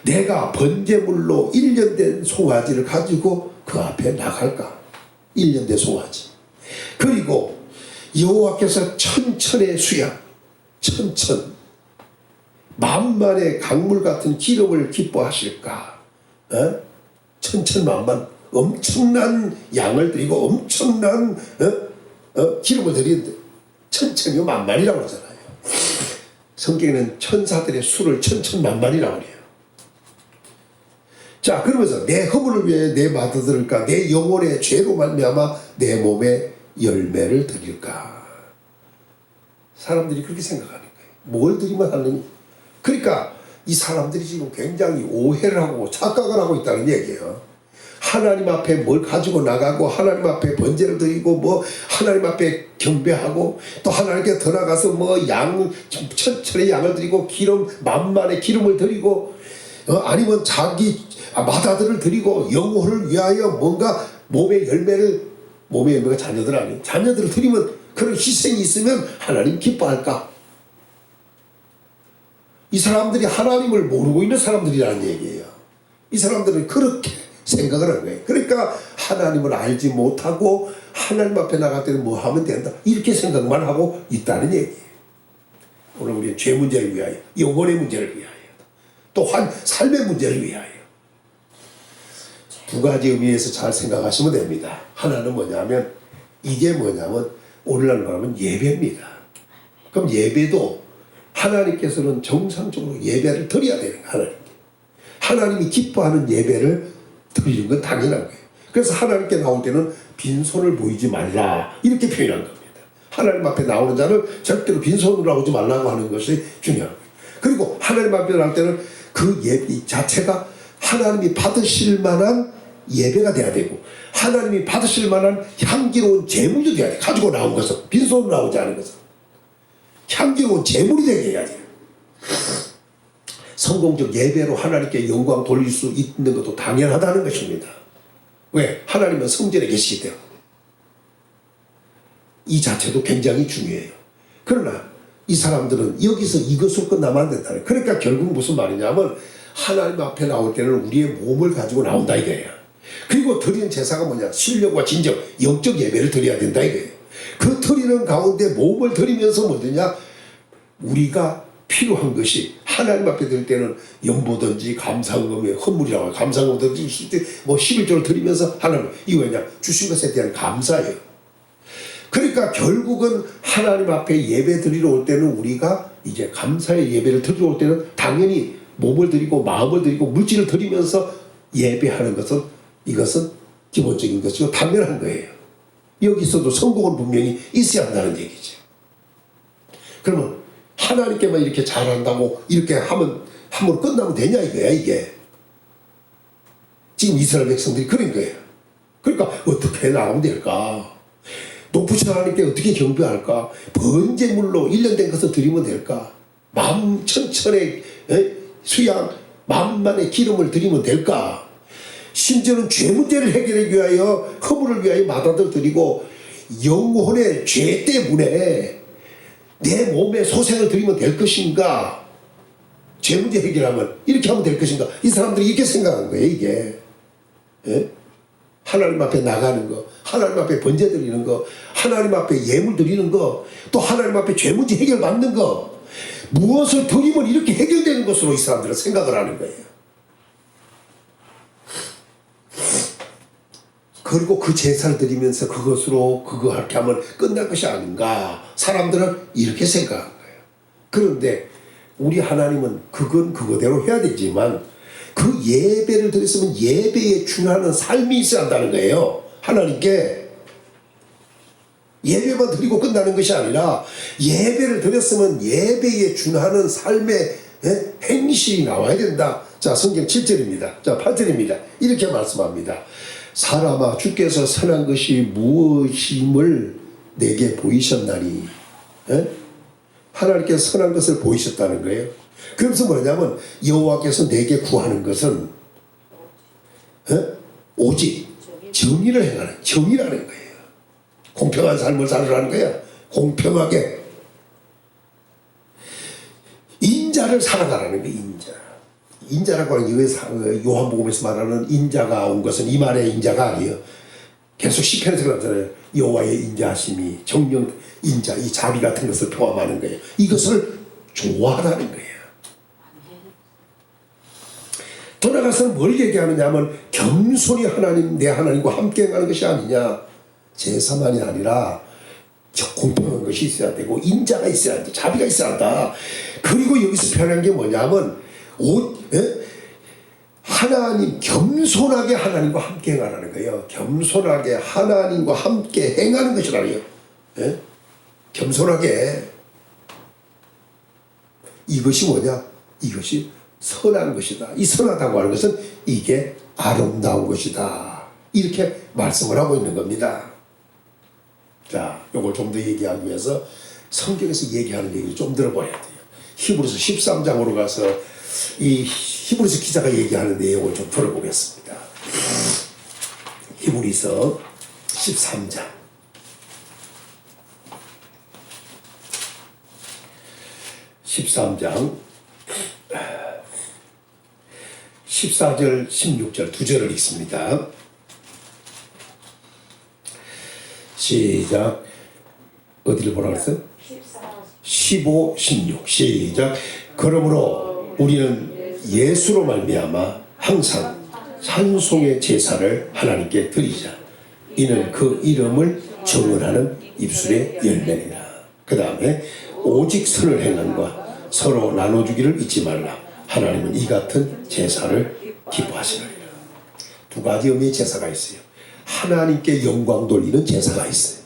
내가 번제물로 1년 된 송아지를 가지고 그 앞에 나갈까? 1년 된 송아지. 그리고 여호와께서 천천의 수양, 만만의 강물 같은 기름을 기뻐하실까? 천천만만 엄청난 양을 드리고 엄청난 기름을 드리는데 천천히 만만이라고 하잖아요. 성경에는 천사들의 수를 천천만만이라고 해요. 자, 그러면서 내 허물을 위해 내 마도 들을까? 내 영혼의 죄로 말미암아 내 몸에 열매를 드릴까? 사람들이 그렇게 생각하는 거예요. 뭘 드리면 하느니? 그러니까 이 사람들이 지금 굉장히 오해를 하고 착각을 하고 있다는 얘기예요. 하나님 앞에 뭘 가지고 나가고 하나님 앞에 번제를 드리고 뭐 하나님 앞에 경배하고 또 하나님께 더 나가서 뭐 천천히 양을 드리고 기름 만만의 기름을 드리고 아니면 자기 맏아들을 드리고 영혼을 위하여 뭔가 몸의 열매가 자녀들 아니에요. 자녀들을 드리면 그런 희생이 있으면 하나님 기뻐할까? 이 사람들이 하나님을 모르고 있는 사람들이라는 얘기예요. 이 사람들은 그렇게 생각을 하는 거예요. 그러니까 하나님을 알지 못하고 하나님 앞에 나갈 때는 뭐 하면 된다 이렇게 생각만 하고 있다는 얘기예요. 오늘 우리는 죄 문제를 위하여, 영혼의 문제를 위하여, 또한 삶의 문제를 위하여 두 가지 의미에서 잘 생각하시면 됩니다. 하나는 뭐냐면 이게 뭐냐면 오늘날 말하면 예배입니다. 그럼 예배도 하나님께서는 정상적으로 예배를 드려야 되는 거예요. 하나님이 기뻐하는 예배를 드리는 건 당연한 거예요. 그래서 하나님께 나올 때는 빈손을 보이지 말라 이렇게 표현한 겁니다. 하나님 앞에 나오는 자는 절대로 빈손으로 나오지 말라고 하는 것이 중요한 거예요. 그리고 하나님 앞에 나올 때는 그 예배 자체가 하나님이 받으실 만한 예배가 돼야 되고 하나님이 받으실 만한 향기로운 제물도 돼야 돼. 가지고 나온 것은 빈손으로 나오지 않은 것은 향기로운 제물이 되게 해야 돼요. 성공적 예배로 하나님께 영광 돌릴 수 있는 것도 당연하다는 것입니다. 왜? 하나님은 성전에 계시기 때문에. 이 자체도 굉장히 중요해요. 그러나 이 사람들은 여기서 이것으로 끝나면 안 된다. 그러니까 결국 무슨 말이냐면 하나님 앞에 나올 때는 우리의 몸을 가지고 나온다 이거예요. 그리고 드리는 제사가 뭐냐? 신령과 진정, 영적 예배를 드려야 된다 이거예요. 그 드리는 가운데 몸을 드리면서 뭐냐? 우리가 필요한 것이 하나님 앞에 드릴 때는 연보든지 감사금의 헌물이라고 해요. 감사금 드릴 때 뭐 11조를 드리면서 하나님 이거 왜냐? 주신 것에 대한 감사예요. 그러니까 결국은 하나님 앞에 예배 드리러 올 때는 우리가 이제 감사의 예배를 드리러 올 때는 당연히 몸을 드리고 마음을 드리고 물질을 드리면서 예배하는 것은 이것은 기본적인 것이고 당연한 거예요. 여기서도 성공은 분명히 있어야 한다는 얘기죠. 그러면 하나님께만 이렇게 잘한다고 이렇게 하면 한번 끝나면 되냐 이거야 이게. 지금 이스라엘 백성들이 그런 거예요. 그러니까 어떻게 나가면 될까? 높으신 하나님께 어떻게 경배할까? 번제물로 1년 된 것을 드리면 될까? 만천천의 수양 만만의 기름을 드리면 될까? 심지어는 죄 문제를 해결하기 위하여 허물을 위하여 맏아들 드리고 영혼의 죄 때문에 내 몸에 소생을 드리면 될 것인가? 죄 문제 해결하면 이렇게 하면 될 것인가? 이 사람들이 이렇게 생각한 거예요 이게. 예? 하나님 앞에 나가는 거, 하나님 앞에 번제 드리는 거, 하나님 앞에 예물 드리는 거, 또 하나님 앞에 죄 문제 해결 받는 거, 무엇을 드리면 이렇게 해결되는 것으로 이 사람들은 생각을 하는 거예요. 그리고 그 제사를 드리면서 그것으로 그거 이렇게 하면 끝날 것이 아닌가, 사람들은 이렇게 생각한 거예요. 그런데 우리 하나님은 그건 그거대로 해야 되지만 그 예배를 드렸으면 예배에 준하는 삶이 있어야 한다는 거예요. 하나님께 예배만 드리고 끝나는 것이 아니라 예배를 드렸으면 예배에 준하는 삶의 행실이 나와야 된다. 자, 성경 7절입니다. 자, 8절입니다. 이렇게 말씀합니다. 사람아, 주께서 선한 것이 무엇임을 내게 보이셨나니. 하나님께서 선한 것을 보이셨다는 거예요. 그러면서 뭐냐면 여호와께서 내게 구하는 것은 오직 정의를 행하는, 정의라는 거예요. 공평한 삶을 살으라는 거야. 공평하게 인자를 살아가라는 거야. 인자라고 하는 게 요한복음에서 말하는 인자가 온 것은 이 말의 인자가 아니에요. 계속 시편에서 그러잖아요. 여호와의 인자하심이 정령 인자, 이 자비 같은 것을 포함하는 거예요. 이것을 좋아하라는 거예요. 돌아가서는 뭘 얘기하느냐 하면 겸손히 하나님, 내 하나님과 함께 행하는 것이 아니냐. 제사만이 아니라 공평한 것이 있어야 되고 인자가 있어야 한다. 자비가 있어야 한다. 그리고 여기서 표현한 게 뭐냐면 하나님, 겸손하게 하나님과 함께 행하라는 거예요. 겸손하게 하나님과 함께 행하는 것이라는 거예요. 겸손하게. 이것이 뭐냐? 이것이 선한 것이다. 이 선하다고 하는 것은 이게 아름다운 것이다. 이렇게 말씀을 하고 있는 겁니다. 자, 요걸 좀 더 얘기하기 위해서 성경에서 얘기하는 얘기를 좀 들어봐야 돼요. 히브리서 13장으로 가서 이 히브리서 기자가 얘기하는 내용을 좀 들어보겠습니다. 히브리서 13장 14절 16절 두 절을 읽습니다. 시작. 어디를 보라 그랬어요? 15, 16 시작. 그러므로 우리는 예수로 말미암아 항상 찬송의 제사를 하나님께 드리자. 이는 그 이름을 정언하는 입술의 열매니라. 그 다음에 오직 선을 행함과 서로 나눠주기를 잊지 말라. 하나님은 이 같은 제사를 기뻐하시느니라. 두 가지 의미의 제사가 있어요. 하나님께 영광 돌리는 제사가 있어요.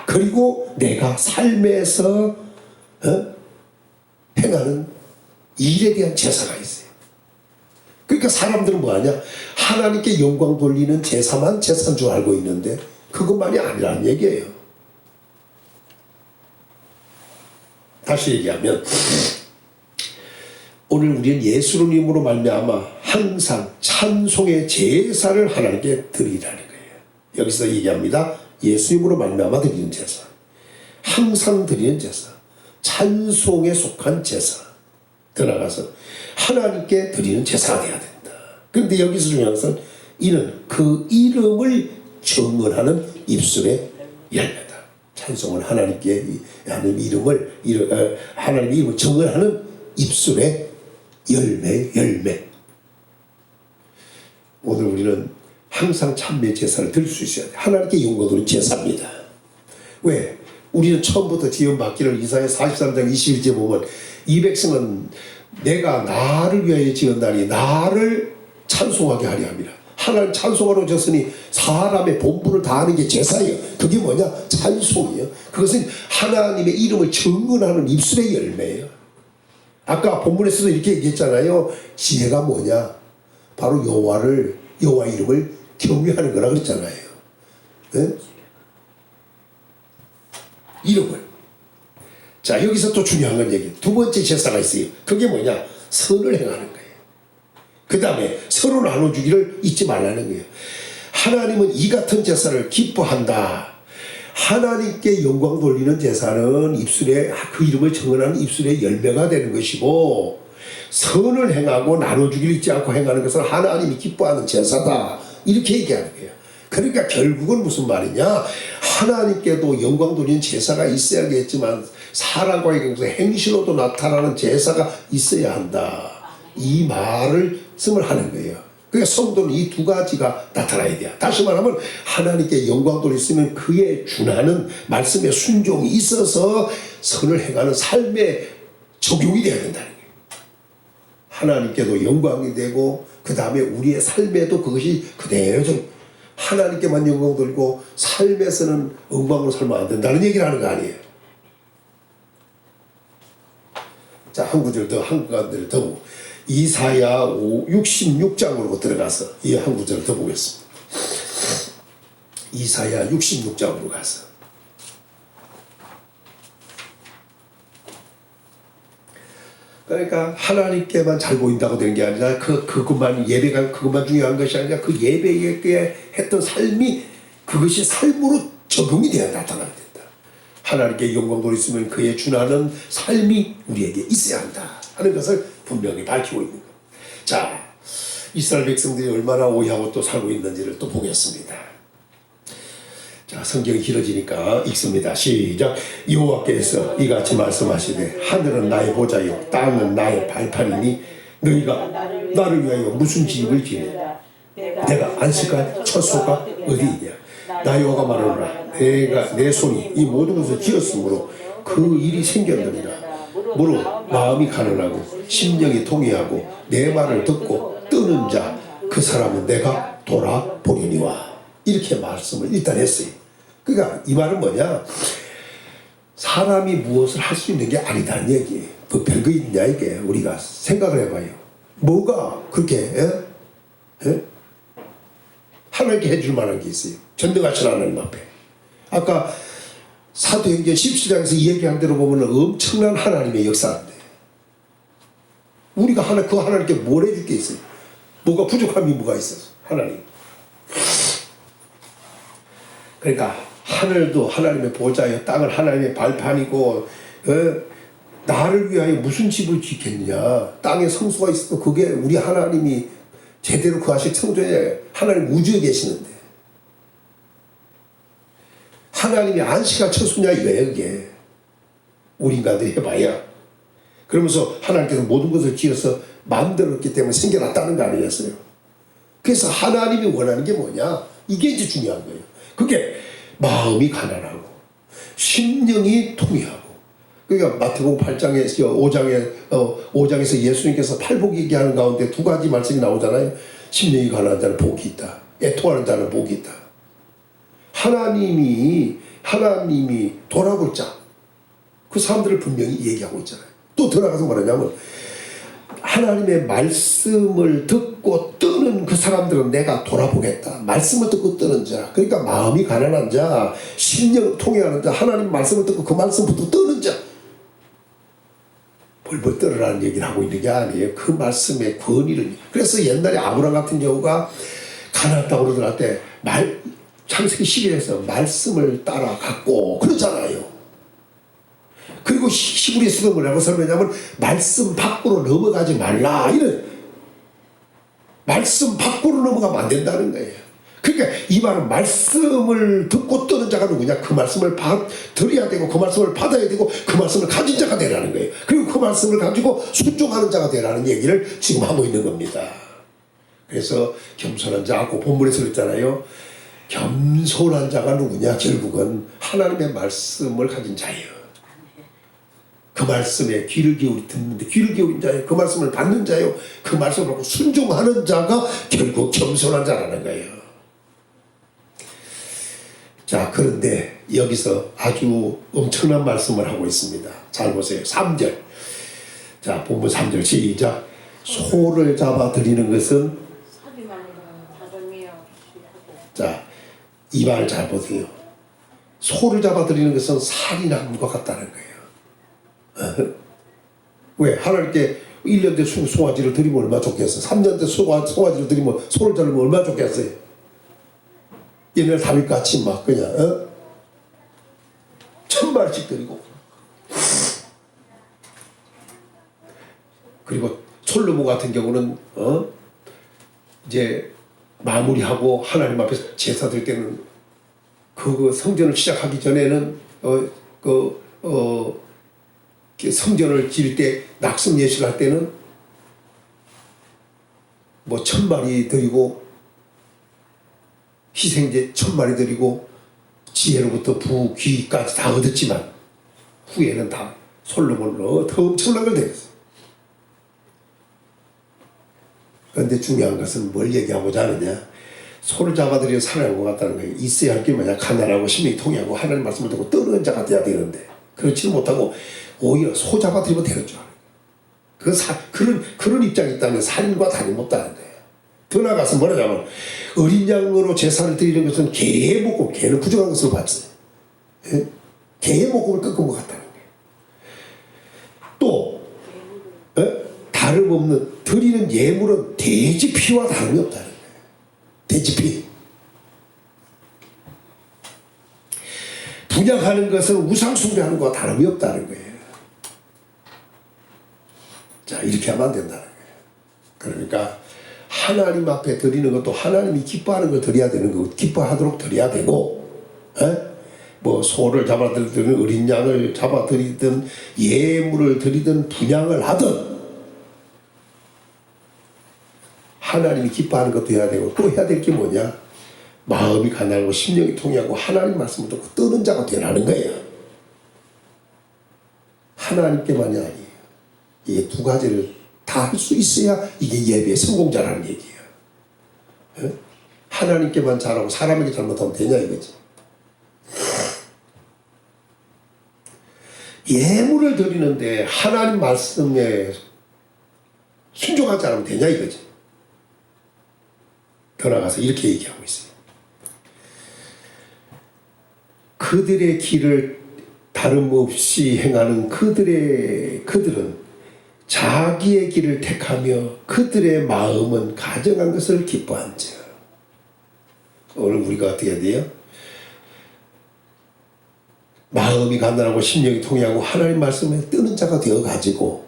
그리고 내가 삶에서 행하는 일에 대한 제사가 있어요. 그러니까 사람들은 뭐하냐? 하나님께 영광 돌리는 제사만 제사인 줄 알고 있는데 그것만이 아니라는 얘기예요. 다시 얘기하면 오늘 우리는 예수로 이름으로 말미암아 항상 찬송의 제사를 하나님께 드리라는 거예요. 여기서 얘기합니다. 예수님으로 말미암아 드리는 제사, 항상 드리는 제사, 찬송에 속한 제사, 더 나아가서 하나님께 드리는 제사가 돼야 된다. 그런데 여기서 중요한 것은 이는 그 이름을 정언하는 입술의 열매다. 찬송은 하나님께 하나님 이름을 정언하는 입술의 열매. 오늘 우리는 항상 참회 제사를 드릴 수 있어야 돼. 하나님께 영광 돌리는 제사입니다. 왜? 우리는 처음부터 지음받기를 이사야 43장 21절 보면 이 백성은 내가 나를 위하여 지었나니 나를 찬송하게 하려 합니다. 하나님 찬송하러 졌으니 사람의 본분을 다하는 게 제사예요. 그게 뭐냐? 찬송이에요. 그것은 하나님의 이름을 정언하는 입술의 열매예요. 아까 본문에서도 이렇게 얘기했잖아요. 지혜가 뭐냐? 바로 여호와 이름을 경외하는 거라 그랬잖아요. 네? 이름을. 자, 여기서 또 중요한 건 얘기. 두 번째 제사가 있어요. 그게 뭐냐? 선을 행하는 거예요. 그 다음에 서로 나눠주기를 잊지 말라는 거예요. 하나님은 이 같은 제사를 기뻐한다. 하나님께 영광 돌리는 제사는 입술에 그 이름을 정언하는 입술의 열매가 되는 것이고, 선을 행하고 나눠주기를 잊지 않고 행하는 것은 하나님이 기뻐하는 제사다. 이렇게 얘기하는 거예요. 그러니까 결국은 무슨 말이냐? 하나님께도 영광 돌리는 제사가 있어야겠지만 사람과의 경우서 행실로도 나타나는 제사가 있어야 한다. 이 말을 하는 거예요. 그러니까 성도는 이 두 가지가 나타나야 돼요. 다시 말하면 하나님께 영광 돌렸으면 그에 준하는 말씀에 순종이 있어서 선을 행하는 삶에 적용이 돼야 된다는 거예요. 하나님께도 영광이 되고 그 다음에 우리의 삶에도 그것이 그대로 하나님께만 영광 돌리고 삶에서는 엉망으로 살면 안 된다는 얘기를 하는 거 아니에요. 자, 한 구절 더, 한 구절 더 보고 이사야 66장으로 들어가서 이 한 구절을 더 보겠습니다. 이사야 66장으로 가서 그러니까 하나님께만 잘 보인다고 되는 게 아니라 그것만 예배가 그것만 중요한 것이 아니라 그 예배에 했던 삶이 그것이 삶으로 적용이 되어 나타나야 된다. 하나님께 영광 돌렸으면 그에 준하는 삶이 우리에게 있어야 한다 하는 것을 분명히 밝히고 있는 것. 자, 이스라엘 백성들이 얼마나 오해하고 또 살고 있는지를 또 보겠습니다. 자, 성경이 길어지니까 읽습니다. 시작. 여호와께서 이같이 말씀하시되 하늘은 나의 보좌요 땅은 나의 발판이니 너희가 나를 위하여 무슨 집을 지으냐? 내가 안식할 처소가 어디 있냐? 나 여호와가 말하노라. 내 손이 이 모든 것을 지었으므로 그 일이 생겼느니라. 무릇 마음이 가난하고 심령이 통회하고 내 말을 듣고 뜨는 자 그 사람은 내가 돌아보려니와. 이렇게 말씀을 일단 했어요. 그러니까 이 말은 뭐냐? 사람이 무엇을 할 수 있는 게 아니다는 얘기예요. 뭐 별거 있냐 이게. 우리가 생각을 해봐요. 뭐가 그렇게 하나님께 해줄 만한 게 있어요. 전능하신 하나님 앞에. 아까 사도행전 17장에서 이야기한 대로 보면 엄청난 하나님의 역사인데 우리가 그 하나님께 뭘 해줄 게 있어요? 뭐가 부족함이 뭐가 있어서 하나님. 그러니까 하늘도 하나님의 보좌여 땅은 하나님의 발판이고 나를 위하여 무슨 집을 짓겠느냐. 땅에 성소가 있어도 그게 우리 하나님이 제대로 그 하실 창조에 하나님 우주에 계시는데 하나님이 안식할 처소냐 이거예요. 그게 우리 인간들이 해봐야. 그러면서 하나님께서 모든 것을 지어서 만들었기 때문에 생겨났다는 거 아니겠어요? 그래서 하나님이 원하는 게 뭐냐? 이게 이제 중요한 거예요. 그게 마음이 가난하고 심령이 통회하고. 그러니까 마태복음 5장에서 예수님께서 팔복 얘기하는 가운데 두 가지 말씀이 나오잖아요. 심령이 가난한 자는 복이 있다. 애통하는 자는 복이 있다. 하나님이 돌아볼 자, 그 사람들을 분명히 얘기하고 있잖아요. 또 들어가서 말하냐면 하나님의 말씀을 듣고 뜨는 그 사람들은 내가 돌아보겠다. 말씀을 듣고 뜨는 자, 그러니까 마음이 가난한 자, 심령 통해하는 자, 하나님 말씀을 듣고 그 말씀부터 뜨는 자, 벌벌 떨으라는 얘기를 하고 있는 게 아니에요. 그 말씀의 권위를. 그래서 옛날에 아브람 같은 경우가 가나안 땅으로 들어갈 때 창세기 11에서 말씀을 따라갔고 그러잖아요. 그리고 히브리서도 뭐라고 설명하냐면 말씀 밖으로 넘어가지 말라. 이런 말씀 밖으로 넘어가면 안 된다는 거예요. 그러니까 이 말은 말씀을 듣고 뜨는 자가 누구냐? 그 말씀을 들어야 되고 그 말씀을 받아야 되고 그 말씀을 가진 자가 되라는 거예요. 그리고 그 말씀을 가지고 순종하는 자가 되라는 얘기를 지금 하고 있는 겁니다. 그래서 겸손한 자고 본문에서 그랬잖아요. 겸손한 자가 누구냐? 결국은 하나님의 말씀을 가진 자예요. 그 말씀에 귀를 기울이 듣는데 귀를 기울인 자예요. 그 말씀을 받는 자예요. 그 말씀을 받고 순종하는 자가 결국 겸손한 자라는 거예요. 자, 그런데 여기서 아주 엄청난 말씀을 하고 있습니다. 잘 보세요. 3절. 자, 본문 3절 시작. 소를 잡아 드리는 것은 자, 이 말 잘 보세요. 소를 잡아 드리는 것은 살인함과 같다는 거예요. 왜? 하나님께 1년 때 송아지를 드리면 얼마나 좋겠어요? 3년 때 송아지를 드리면 소를 자르면 얼마나 좋겠어요? 옛날 다윗같이 막 그냥 1000마리씩 드리고, 그리고 솔로몬 같은 경우는 이제 마무리하고 하나님 앞에서 제사 드릴 때는 그 성전을 시작하기 전에는 성전을 지을 때 낙성 예식을 할 때는 뭐 1000마리 드리고 희생제 1000마리 드리고 지혜로부터 부, 귀까지 다 얻었지만 후에는 다 솔로몬으로 더 엄청난 걸 드렸어요. 그런데 중요한 것은 뭘 얘기하고자 하느냐? 소를 잡아들여 살아난 것 같다는 거예요. 있어야 할 게 뭐냐? 가난하고 심히 통하고 하나님 말씀을 듣고 떠는 자가 돼야 되는데 그렇지 못하고 오히려 소 잡아들이면 되는 줄 알아요. 그런 입장이 있다면 살인과 다름없다는 거예요. 더 나아가서 뭐냐면 어린 양으로 제사를 드리는 것은 개의 목금, 개는 부정한 것으로 봤어요. 예? 개의 목금을 꺾은 것 같다는 거예요. 또 다름없는 드리는 예물은 돼지 피와 다름이 없다는 거예요. 돼지 피. 분양하는 것은 우상 숭배하는 것과 다름이 없다는 거예요. 자, 이렇게 하면 안 된다는 거예요. 그러니까 하나님 앞에 드리는 것도 하나님이 기뻐하는 걸 드려야 되는 거고 기뻐하도록 드려야 되고, 뭐 소를 잡아드리든 어린 양을 잡아드리든 예물을 드리든 분양을 하든 하나님이 기뻐하는 것도 해야 되고 또 해야 될 게 뭐냐? 마음이 가난하고 심령이 통하고 하나님 말씀을 듣고 뜨는 자가 되라는 거예요. 하나님께만이 아니에요. 이게 두 가지를 다 할 수 있어야 이게 예배의 성공자라는 얘기예요. 하나님께만 잘하고 사람에게 잘못하면 되냐 이거지. 예물을 드리는데 하나님 말씀에 순종하지 않으면 되냐 이거지. 더 나가서 이렇게 얘기하고 있어요. 그들의 길을 다름없이 행하는 그들은 자기의 길을 택하며 그들의 마음은 가정한 것을 기뻐한지라. 오늘 우리가 어떻게 해야 돼요? 마음이 간단하고 심령이 통해하고 하나님 말씀에 뜨는 자가 되어가지고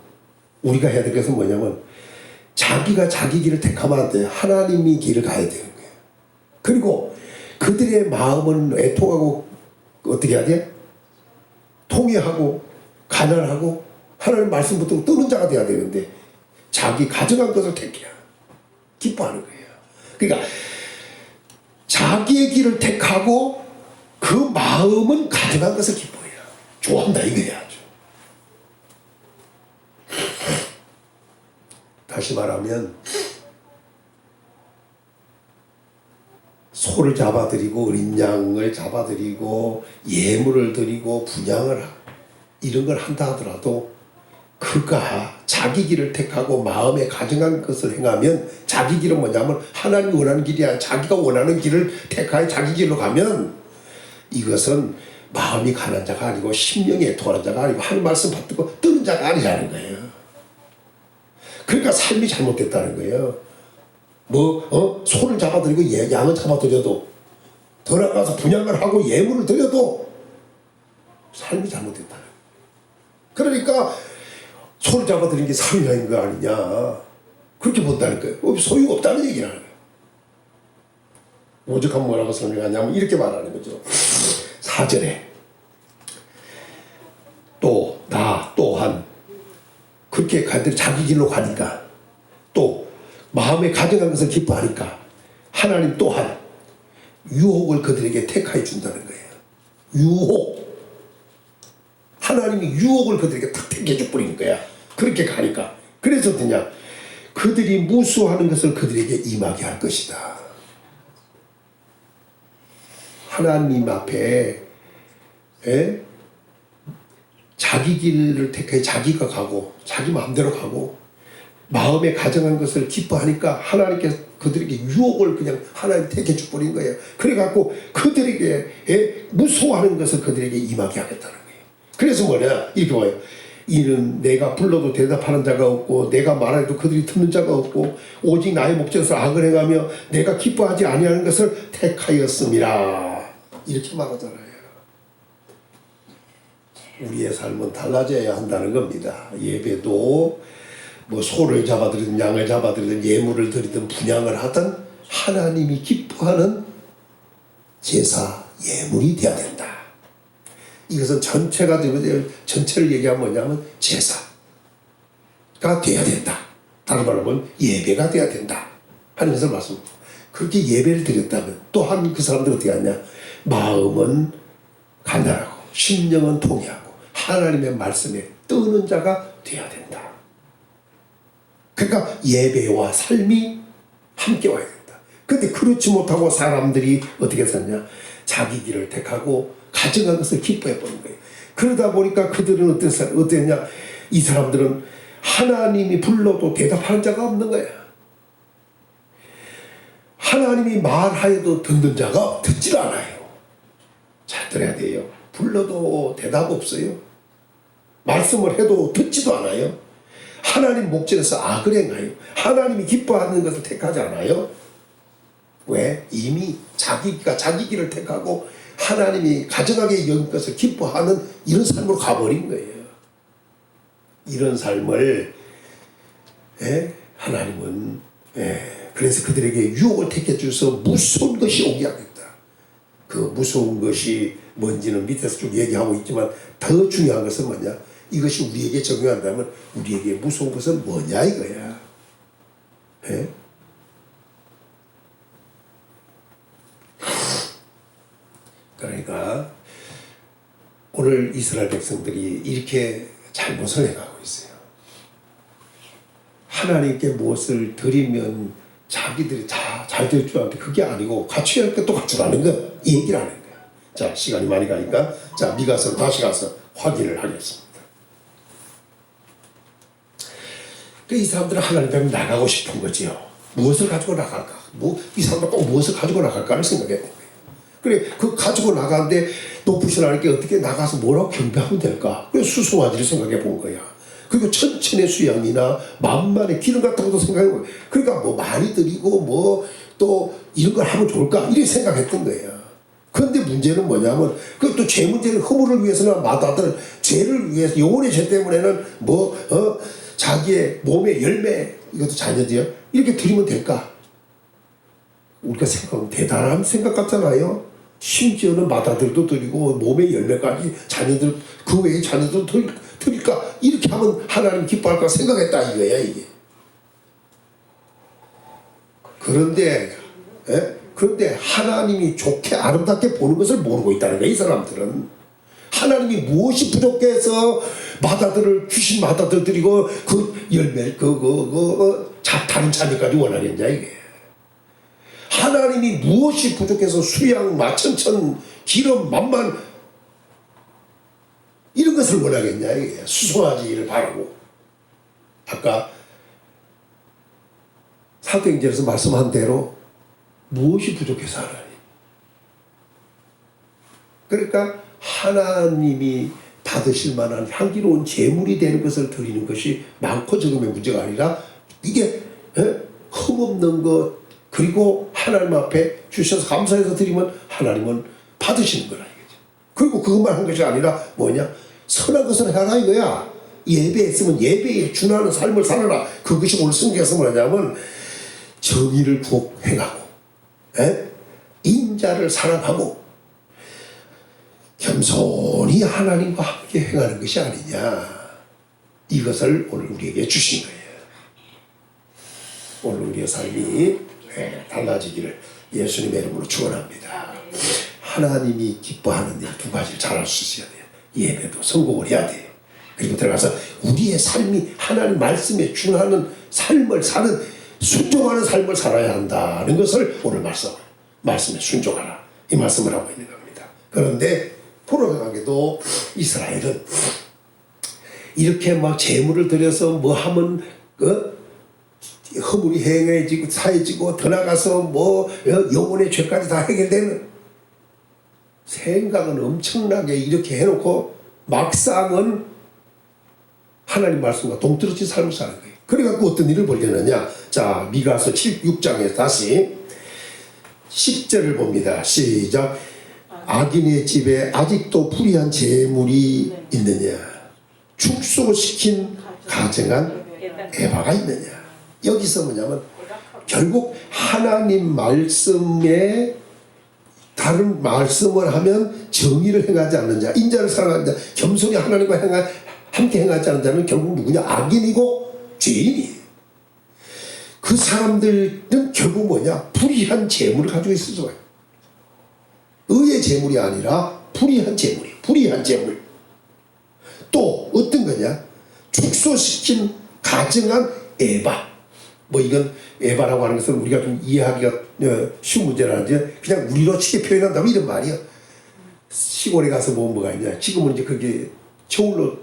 우리가 해야 될 것은 뭐냐면 자기가 자기 길을 택하면 안 돼요. 하나님이 길을 가야 되는 거예요. 그리고 그들의 마음은 애통하고 어떻게 해야 돼? 통해하고 가난하고 하나님 말씀 붙들고 뜨는 자가 되어야 되는데 자기 가정한 것을 택해야 기뻐하는 거예요. 그러니까 자기의 길을 택하고 그 마음은 가정한 것을 기뻐해요. 좋아한다 이거야 아주. 다시 말하면 소를 잡아들이고 어린 양을 잡아들이고 예물을 드리고 분양을 이런 걸 한다 하더라도 그가 자기 길을 택하고 마음에 가정한 것을 행하면 자기 길은 뭐냐면 하나님이 원하는 길이 아니라 자기가 원하는 길을 택하여 자기 길로 가면 이것은 마음이 가난 자가 아니고 심령이 애통하는 자가 아니고 하나님 말씀 받고 뜨는 자가 아니라는 거예요. 그러니까 삶이 잘못됐다는 거예요. 소를 잡아들이고 양을 잡아들여도 더 나가서 분양을 하고 예물을 드려도 삶이 잘못됐다는 거예요. 그러니까 소를 잡아들인 게 삶이라는 거 아니냐 그렇게 본다는 거예요. 소유가 없다는 얘기라는 거예요. 오죽하면 뭐라고 설명하냐면 이렇게 말하는 거죠. 4절에 나 또한 그렇게 가들 자기 길로 가니까 또 마음에 가정한 것을 기뻐하니까 하나님 또한 유혹을 그들에게 택하여 준다는 거예요. 유혹. 하나님이 유혹을 그들에게 탁 택해 줘버리는 거야. 그렇게 가니까. 그래서 어떠냐? 그들이 무수하는 것을 그들에게 임하게 할 것이다. 하나님 앞에 자기 길을 택해 자기가 가고 자기 마음대로 가고 마음에 가정한 것을 기뻐하니까 하나님께서 그들에게 유혹을 그냥 하나님 택해 줘버린 거예요. 그래갖고 그들에게 무서워하는 것을 그들에게 임하게 하겠다는 거예요. 그래서 뭐냐? 이렇게 봐요. 이는 내가 불러도 대답하는 자가 없고 내가 말해도 그들이 듣는 자가 없고 오직 나의 목적에서 악을 행하며 내가 기뻐하지 아니하는 것을 택하였음이라. 이렇게 말하잖아요. 우리의 삶은 달라져야 한다는 겁니다. 예배도 소를 잡아들이든 양을 잡아들이든 예물을 드리든 분양을 하든 하나님이 기뻐하는 제사 예물이 되어야 된다. 이것은 전체가 되면 전체를 얘기하면 뭐냐면 제사가 되어야 된다. 다른 말로 하면 예배가 되어야 된다 하는 것을 말씀합니다. 그렇게 예배를 드렸다면 또한 그 사람들은 어떻게 하냐? 마음은 간단하고 심령은 통해하고 하나님의 말씀에 뜨는 자가 되어야 된다. 그러니까 예배와 삶이 함께 와야 된다. 그런데 그렇지 못하고 사람들이 어떻게 사냐? 자기 길을 택하고 가정한 것을 기뻐해 보는 거예요. 그러다 보니까 그들은 어땠냐? 이 사람들은 하나님이 불러도 대답하는 자가 없는 거야. 하나님이 말하여도 듣는 자가 듣질 않아요. 잘 들어야 돼요. 불러도 대답 없어요. 말씀을 해도 듣지도 않아요. 하나님 목전에서 악을 행하여 하나님이 기뻐하는 것을 택하지 않아요. 왜? 이미 자기가 자기 길을 택하고 하나님이 가정하게 여긴 것을 기뻐하는 이런 삶으로 가버린 거예요. 이런 삶을 하나님은 그래서 그들에게 유혹을 택해 주셔서 무서운 것이 오게 하겠다. 그 무서운 것이 뭔지는 밑에서 쭉 얘기하고 있지만 더 중요한 것은 뭐냐? 이것이 우리에게 적용한다면 우리에게 무서운 것은 뭐냐 이거야. 그러니까 오늘 이스라엘 백성들이 이렇게 잘못을 해가고 있어요. 하나님께 무엇을 드리면 자기들이 다 잘 될 줄 알았는데 그게 아니고 갖춰야 할 것도 갖추라는 거, 이 얘기를 하는 거야. 자, 시간이 많이 가니까 자, 미가서 다시 가서 확인을 하겠습니다. 이 사람들은 하나님 앞에 나가고 싶은 거지요. 무엇을 가지고 나갈까? 이 사람들 꼭 무엇을 가지고 나갈까를 생각해야 되는 거예요. 그래, 그 가지고 나가는데 높으신 하나님께 어떻게 나가서 뭐라고 경배하면 될까? 그래서 수송아지를 생각해 본 거야. 그리고 천천의 수양이나 만만의 기름 같은 것도 생각해 본 거야. 그러니까 뭐 많이 드리고 뭐 또 이런 걸 하면 좋을까? 이렇게 생각했던 거야. 그런데 문제는 뭐냐면 그것도 죄 문제는 허물을 위해서나 마다들 죄를 위해서 영혼의 죄 때문에는 뭐 자기의 몸의 열매 이것도 자녀들이요 이렇게 드리면 될까? 우리가 생각하면 대단한 생각 같잖아요. 심지어는 마다들도 드리고 몸의 열매까지 자녀들 그 외의 자녀들도 드릴까? 이렇게 하면 하나님 기뻐할까 생각했다 이거야 이게. 그런데 하나님이 좋게 아름답게 보는 것을 모르고 있다는 거야 이 사람들은. 하나님이 무엇이 부족해서 마다들을 주신 마다들 드리고 그 열매 다른 자녀까지 원하겠냐 이게. 하나님이 무엇이 부족해서 수양 마천천 기름 만만 이런 것을 원하겠냐 이게. 수송아지를 바라고. 아까 사도행전에서 말씀한 대로 무엇이 부족해서 하나님. 그러니까 하나님이 받으실 만한 향기로운 제물이 되는 것을 드리는 것이 많고 적음의 문제가 아니라 이게 흠없는 것 그리고 하나님 앞에 주셔서 감사해서 드리면 하나님은 받으시는 거라 이거죠. 그리고 그것만 한 것이 아니라 뭐냐 선한 것을 해라 이거야. 예배했으면 예배에 준하는 삶을 살아라. 그것이 오늘 성경에서 뭐냐면 정의를 꼭 행하고 인자를 사랑하고 겸손히 하나님과 함께 행하는 것이 아니냐. 이것을 오늘 우리에게 주신 거예요. 오늘 우리의 삶이 달라지기를 예수님의 이름으로 축원합니다. 하나님이 기뻐하는 일 두 가지를 잘할 수 있어야 돼요. 예배도 성공을 해야 돼요. 그리고 들어가서 우리의 삶이 하나님 말씀에 준하는 삶을 사는 순종하는 삶을 살아야 한다는 것을 오늘 말씀에 순종하라 이 말씀을 하고 있는 겁니다. 그런데 불행하게도 이스라엘은 이렇게 막 재물을 들여서 뭐 하면 허물이 행해지고 사해지고 더 나가서 뭐 영혼의 죄까지 다 해결되는 생각은 엄청나게 이렇게 해놓고 막상은 하나님 말씀과 동떨어진 삶을 사는 거예요. 그래갖고 어떤 일을 벌였느냐. 자 미가서 6장에 다시 10절을 봅니다. 시작. 악인의 집에 아직도 불의한 재물이 있느냐. 축소시킨 가증한 에바가 있느냐. 여기서 뭐냐면 결국 하나님 말씀에 다른 말씀을 하면 정의를 행하지 않는 자, 인자를 사랑하는 자, 겸손히 하나님과 함께 행하지 않는 자는 결국 누구냐? 악인이고 죄인이에요. 그 사람들은 결국 뭐냐? 불의한 재물을 가지고 있을 수가 있어요. 의의 재물이 아니라 불의한 재물이에요. 불의한 재물. 또 어떤 거냐? 축소시킨 가증한 에바. 뭐 이건 에바라고 하는 것은 우리가 좀 이해하기가 쉬운 문제라는지 그냥 우리로 쉽게 표현한다면 이런 말이야. 시골에 가서 보면 뭐가 있냐. 지금은 이제 그게 저울로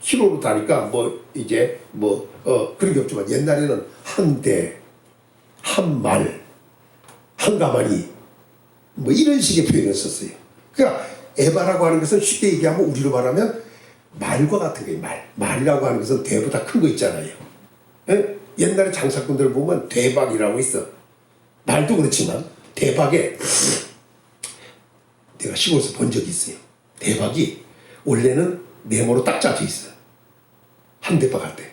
키로로 다니까 이제 그런 게 없지만 옛날에는 한 대, 한 말, 한 가마니 이런 식의 표현을 썼어요. 그러니까 에바라고 하는 것은 쉽게 얘기하면 우리로 말하면 말과 같은 거예요. 말이라고 하는 것은 대보다 큰 거 있잖아요. 옛날에 장사꾼들 보면 대박이라고 있어. 말도 그렇지만 대박에 내가 시골에서 본 적이 있어요. 대박이 원래는 네모로 딱 짜져 있어. 한 대박 할 때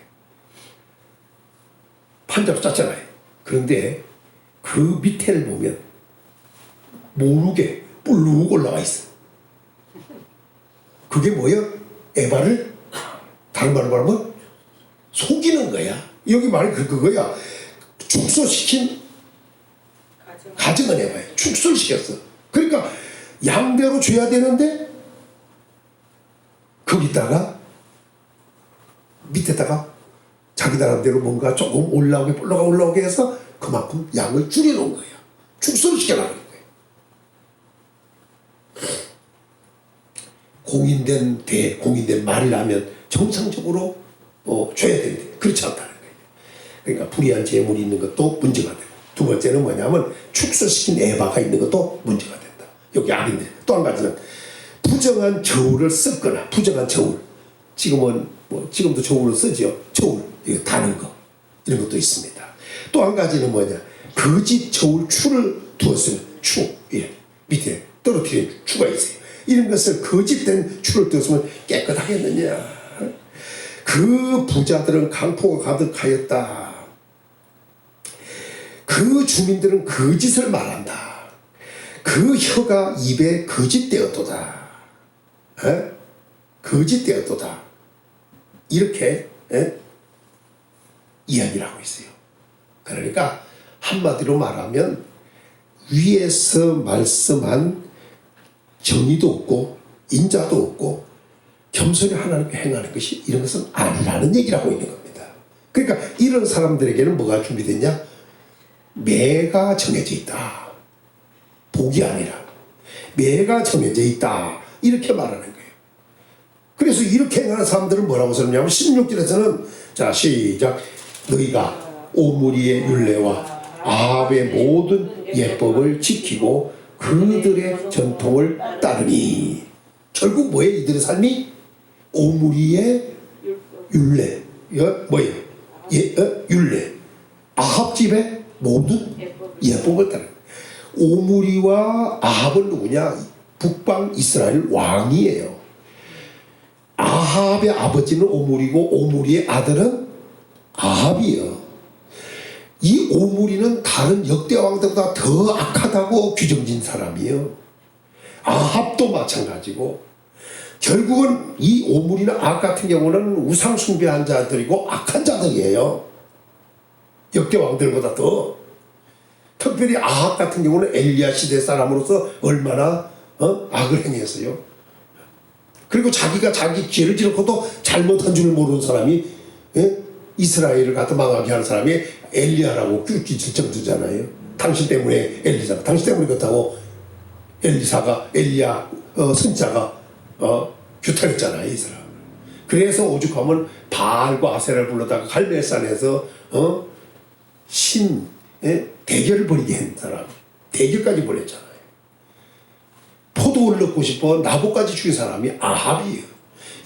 판자로 짰잖아요. 그런데 그 밑에를 보면 모르게 뿔룩 올라와 있어. 그게 뭐야? 에바를 다른 말로 말하면 속이는 거야. 여기 말이 그거야. 축소시킨 가증한 에바야. 축소를 시켰어. 그러니까 양대로 줘야 되는데 거기다가 밑에다가 자기 나름대로 뭔가 조금 올라오게 해서 그만큼 양을 줄여놓은 거야. 축소를 시켜놔버린 거야. 공인된 말을 하면 정상적으로 줘야 되는데 그렇지 않다는 거예요. 그러니까 불의한 재물이 있는 것도 문제가 되고, 두 번째는 뭐냐면 축소시킨 에바가 있는 것도 문제가 된다. 여기 악인들. 또 한 가지는 부정한 저울을 썼거나 부정한 저울 지금은 지금도 저울을 쓰죠. 저울 이거 다는 거 이런 것도 있습니다. 또 한 가지는 뭐냐 거짓 저울 추를 두었으면 추 밑에 떨어뜨린 추가 있어요. 이런 것을 거짓된 추를 두었으면 깨끗하겠느냐. 그 부자들은 강포가 가득하였다. 그 주민들은 거짓을 말한다. 그 혀가 입에 거짓되었도다. 거짓되었도다. 이렇게 이야기를 하고 있어요. 그러니까 한마디로 말하면 위에서 말씀한 정의도 없고 인자도 없고 겸손히 하나님께 행하는 것이 이런 것은 아니라는 얘기를 하고 있는 겁니다. 그러니까 이런 사람들에게는 뭐가 준비됐냐? 매가 정해져 있다. 복이 아니라 매가 정해져 있다. 이렇게 말하는 거예요. 그래서 이렇게 행하는 사람들은 뭐라고 썼냐면 16절에서는 자 시작 너희가 오므리의 율례와 아합의 모든 예법을 지키고 그들의 전통을 따르니 결국 뭐예요? 이들의 삶이 오므리의 율례 뭐예요? 율례 아합 집의 모든 예법을 따르니 오므리와 아합은 누구냐? 북방 이스라엘 왕이에요. 아합의 아버지는 오므리고 오므리의 아들은 아합이에요. 이 오므리는 다른 역대 왕들보다 더 악하다고 규정진 사람이에요. 아합도 마찬가지고 결국은 이 오므리나 아합 같은 경우는 우상 숭배한 자들이고 악한 자들이에요. 역대 왕들보다 더. 특별히 아합 같은 경우는 엘리야 시대 사람으로서 얼마나 악을 행했어요. 그리고 자기가 자기 죄를 지놓고도 잘못한 줄 모르는 사람이 이스라엘을 갖다 망하게 하는 사람이 엘리야라고 꾸짖을 정도잖아요. 당신 때문에 엘리사가 당신 때문에 그렇다고 엘리야 선자가 규탄했잖아요. 이 사람. 그래서 오죽하면 바알과 아세라를 불러다가 갈멜산에서 대결을 벌이게 한 사람. 대결까지 벌였잖아요. 포도를 넣고 싶어 나보까지 죽인 사람이 아합이에요.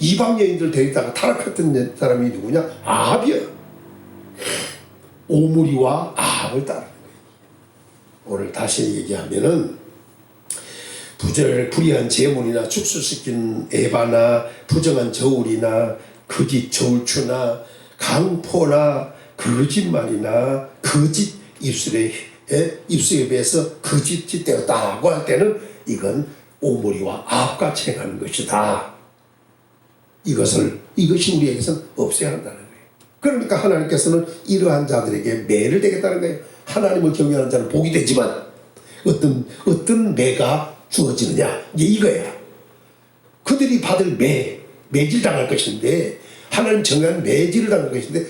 이방 여인들 데리다가 타락했던 사람이 누구냐? 아합이에요. 오므리와 아합을 따르는 거예요. 오늘 다시 얘기하면은 불의한 제문이나 축소시킨 에바나 부정한 저울이나 거짓 저울추나 강포나 거짓말이나 거짓 입술에 비해서 거짓이 되었다고 할 때는 이건 오므리와 아합같이 행하는 것이다. 이것이 우리에게서는 없어야 한다는 거예요. 그러니까 하나님께서는 이러한 자들에게 매를 대겠다는 거예요. 하나님을 경외하는 자는 복이 되지만 어떤 매가 주어지느냐 이거야. 그들이 받을 매질 당할 것인데 하나님 정한 매질을 당할 것인데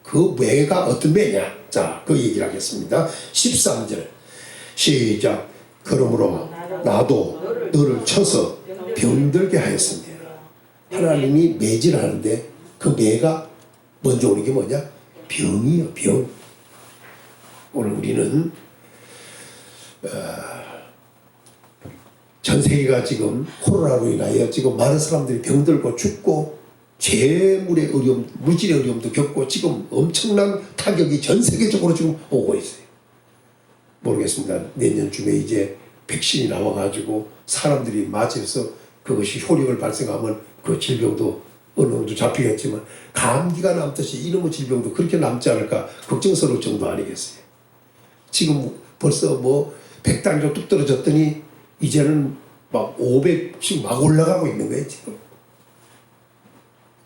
그 매가 어떤 매냐. 자, 그 얘기를 하겠습니다. 13절 시작. 그러므로 나도 너를 쳐서 병들게 하였습니다. 하나님이 매질을 하는데 그 매가 먼저 오는 게 뭐냐? 병이요. 병. 오늘 우리는 전 세계가 지금 코로나로 인하여 지금 많은 사람들이 병들고 죽고 재물의 어려움, 물질의 어려움도 겪고 지금 엄청난 타격이 전 세계적으로 지금 오고 있어요. 모르겠습니다. 내년쯤에 이제 백신이 나와가지고 사람들이 맞아서 그것이 효력을 발생하면 그 질병도 어느 정도 잡히겠지만 감기가 남듯이 이놈의 질병도 그렇게 남지 않을까 걱정스러울 정도 아니겠어요. 지금 벌써 100단위로 뚝 떨어졌더니 이제는 막 500씩 막 올라가고 있는 거예요 지금.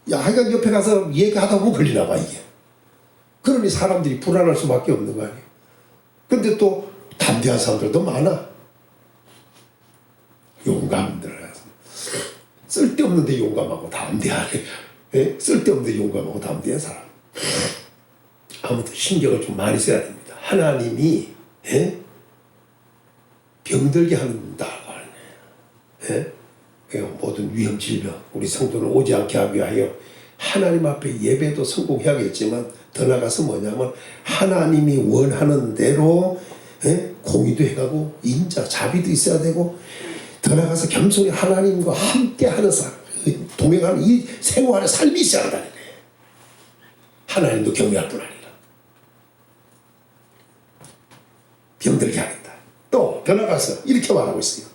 야, 하여간 옆에 가서 얘기하다 보면 걸리나 봐 이게. 그러니 사람들이 불안할 수밖에 없는 거 아니에요. 근데 또 담대한 사람들도 많아. 용감들. 쓸데없는데 용감하고 담대하네. 예? 쓸데없는데 용감하고 담대한 사람. 아무튼 신경을 좀 많이 써야 됩니다. 하나님이 병들게 한다고 하네요. 모든 위험 질병 우리 성도는 오지 않게 하기 위하여 하나님 앞에 예배도 성공해야겠지만 더 나아가서 뭐냐면 하나님이 원하는 대로 공의도 해가고 인자 자비도 있어야 되고 더 더 나아가서 겸손히 하나님과 함께하는 동행하는 이 생활의 삶이 있어야 한다는 거예요. 하나님도 경외할 뿐 아니라 병들게 하겠다. 또 더 나아가서 이렇게 말하고 있어요.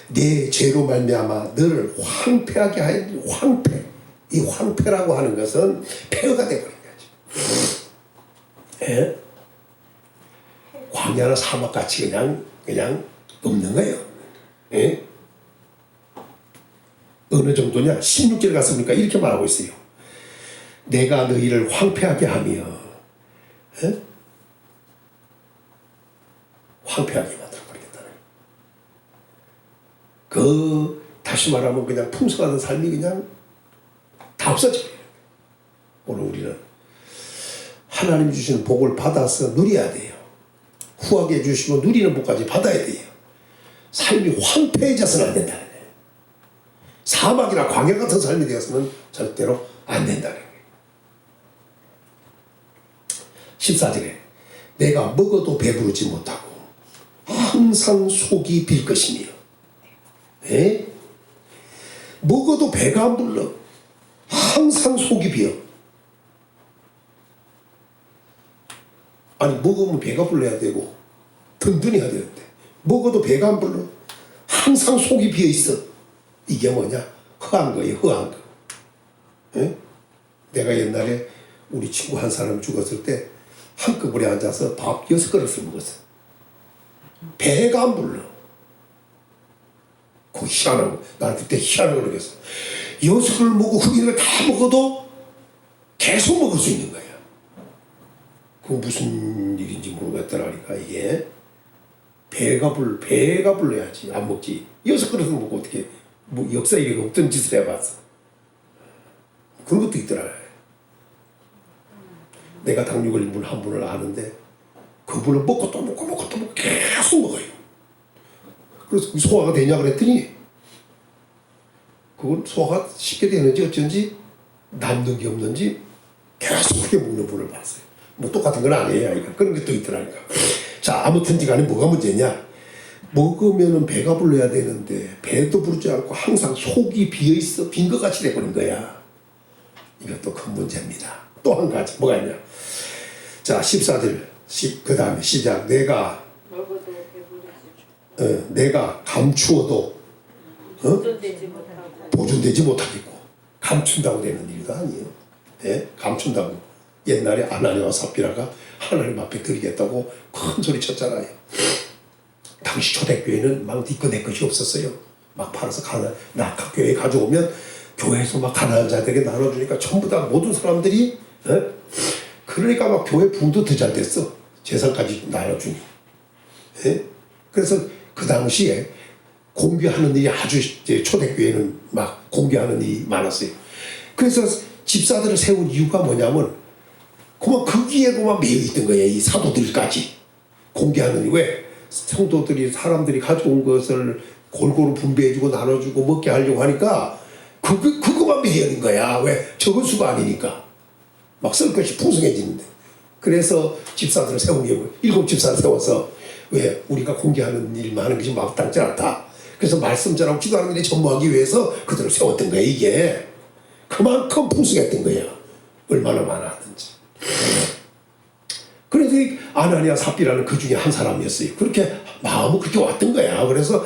내 죄로 말미암아 너를 황폐하게 하였니. 황폐. 이 황폐라고 하는 것은 폐허가 되어버린 거죠. 예? 광야나 사막같이 그냥 없는 거예요. 예? 어느 정도냐? 16절 갔습니까? 이렇게 말하고 있어요. 내가 너희를 황폐하게 하며 예? 황폐하게 만들어버리겠다는 다시 말하면 그냥 풍성하던 삶이 그냥 다 없어져요. 오늘 우리는 하나님 주시는 복을 받아서 누려야 돼요. 후하게 해주시고 누리는 복까지 받아야 돼요. 삶이 황폐해져서는 안 된다는 거예요. 사막이나 광야 같은 삶이 되어서는 절대로 안 된다는 거예요. 14절에 내가 먹어도 배부르지 못하고 항상 속이 빌 것이며 예? 먹어도 배가 안 불러 항상 속이 비어. 아니 먹으면 배가 불러야 되고 든든해야 되는데 먹어도 배가 안 불러 항상 속이 비어 있어. 이게 뭐냐? 허한 거예요. 허한 거. 예? 내가 옛날에 우리 친구 한 사람 죽었을 때 한꺼번에 앉아서 밥 6그릇을 먹었어. 배가 안 불러. 그 희한하고 난 그때 희한하고 그러겠어. 6그릇 먹고 흑인을 다 먹어도 계속 먹을 수 있는 거야. 그 무슨 일인지 모르겠더라니까. 이게 배가 불러야지. 안 먹지. 6그릇을 먹고 어떻게 뭐 역사 일이 없던 짓을 해봤어. 그런 것도 있더라. 내가 당뇨 걸린 분 한 분을 아는데 그분을 먹고 또 먹고 먹고 또 먹고 계속 먹어요. 그래서 소화가 되냐 그랬더니 그건 소화가 쉽게 되는지 어쩐지 남는 게 없는지 계속 그렇게 먹는 분을 봤어요. 뭐 똑같은 건 아니에요. 그런 게 또 있더라니까. 자, 아무튼 간에 뭐가 문제냐? 먹으면은 배가 불러야 되는데 배도 부르지 않고 항상 속이 비어있어. 빈 것 같이 돼버린 거야. 이것도 큰 문제입니다. 또 한 가지 뭐가 있냐? 자, 14절 그 다음에 시작. 내가 감추어도 보존되지 못하겠고 감춘다고 되는 일도 아니에요. 예? 감춘다고. 옛날에 아나니아와 삽비라가 하나님 앞에 드리겠다고 큰 소리 쳤잖아요. 당시 초대교회는 막 니꺼 내 것이 없었어요. 막 팔아서 낙학교회에 가져오면 교회에서 막 가난한 자들에게 나눠주니까 전부 다 모든 사람들이 그러니까 막 교회 부도 더 잘 됐어. 재산까지 나눠주니. 그래서 그 당시에 공개하는 일이 아주 초대교회는 막 공개하는 일이 많았어요. 그래서 집사들을 세운 이유가 뭐냐면 그만 거기에 그만 매여 있던 거예요. 이 사도들까지 공개하는 일. 왜? 성도들이 사람들이 가져온 것을 골고루 분배해주고 나눠주고 먹게 하려고 하니까 그거만 매여 있는 거야. 왜? 적은 수가 아니니까. 막 쓸 것이 풍성해지는데. 그래서 집사들을 세운 이유 7 집사를 세워서 왜? 우리가 공개하는 일만 하는 것이 마땅치 않다. 그래서 말씀 전하고 기도하는 일에 전무하기 위해서 그들을 세웠던 거야. 이게 그만큼 풍성했던 거야. 얼마나 많았든지. 그래서 아나니아 삽비라는 그 중에 한 사람이었어요. 그렇게 마음은 그렇게 왔던 거야. 그래서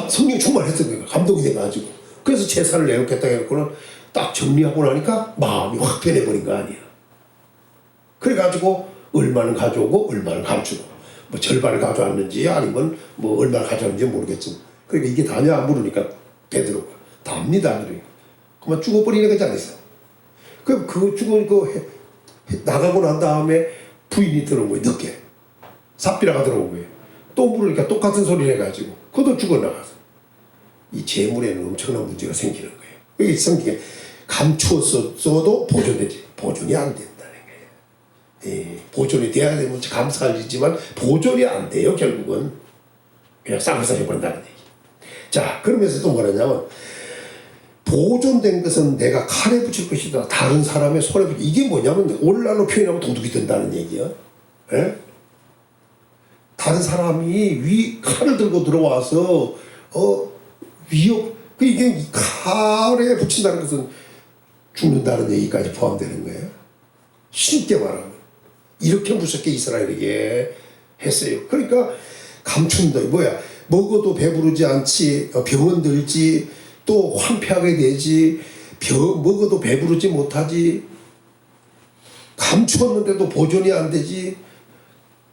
성령 충만했던 거야. 감동이 돼가지고. 그래서 제사를 내놓겠다 해놓고는 딱 정리하고 나니까 마음이 확 변해버린 거 아니야. 그래가지고 얼마는 가져오고 얼마는 감추고 뭐 절반을 가져왔는지 아니면 뭐 얼마를 가져왔는지 모르겠지만 그러니까 이게 다냐 물으니까 베드로가 답니다. 그러니까 그만 죽어버리는 거지 않았어. 그럼 그 나가고 난 다음에 부인이 들어온 거예요. 늦게 삽비라가 들어온 거예요. 또 물으니까 똑같은 소리를 해가지고 그도 죽어나가서 이 재물에는 엄청난 문제가 생기는 거예요. 여기 성경에 감추었어도 보존이 안 된다는 거예요. 보존이 돼야 되면 감사할 일이지만 보존이 안 돼요. 결국은 그냥 쌍꺼풀 해버린다는 얘기. 자, 그러면서 또 뭐라냐면 보존된 것은 내가 칼에 붙일 것이다. 다른 사람의 손에 붙일. 이게 뭐냐면 오늘날로 표현하면 도둑이 된다는 얘기야. 예? 다른 사람이 칼을 들고 들어와서 위협, 그 이게 칼에 붙인다는 것은 죽는다는 얘기까지 포함되는 거예요. 쉽게 말하면 이렇게 무섭게 이스라엘에게 했어요. 그러니까 감춘다. 뭐야? 먹어도 배부르지 않지, 병은 들지, 또 황폐하게 되지, 먹어도 배부르지 못하지, 감추었는데도 보존이 안 되지.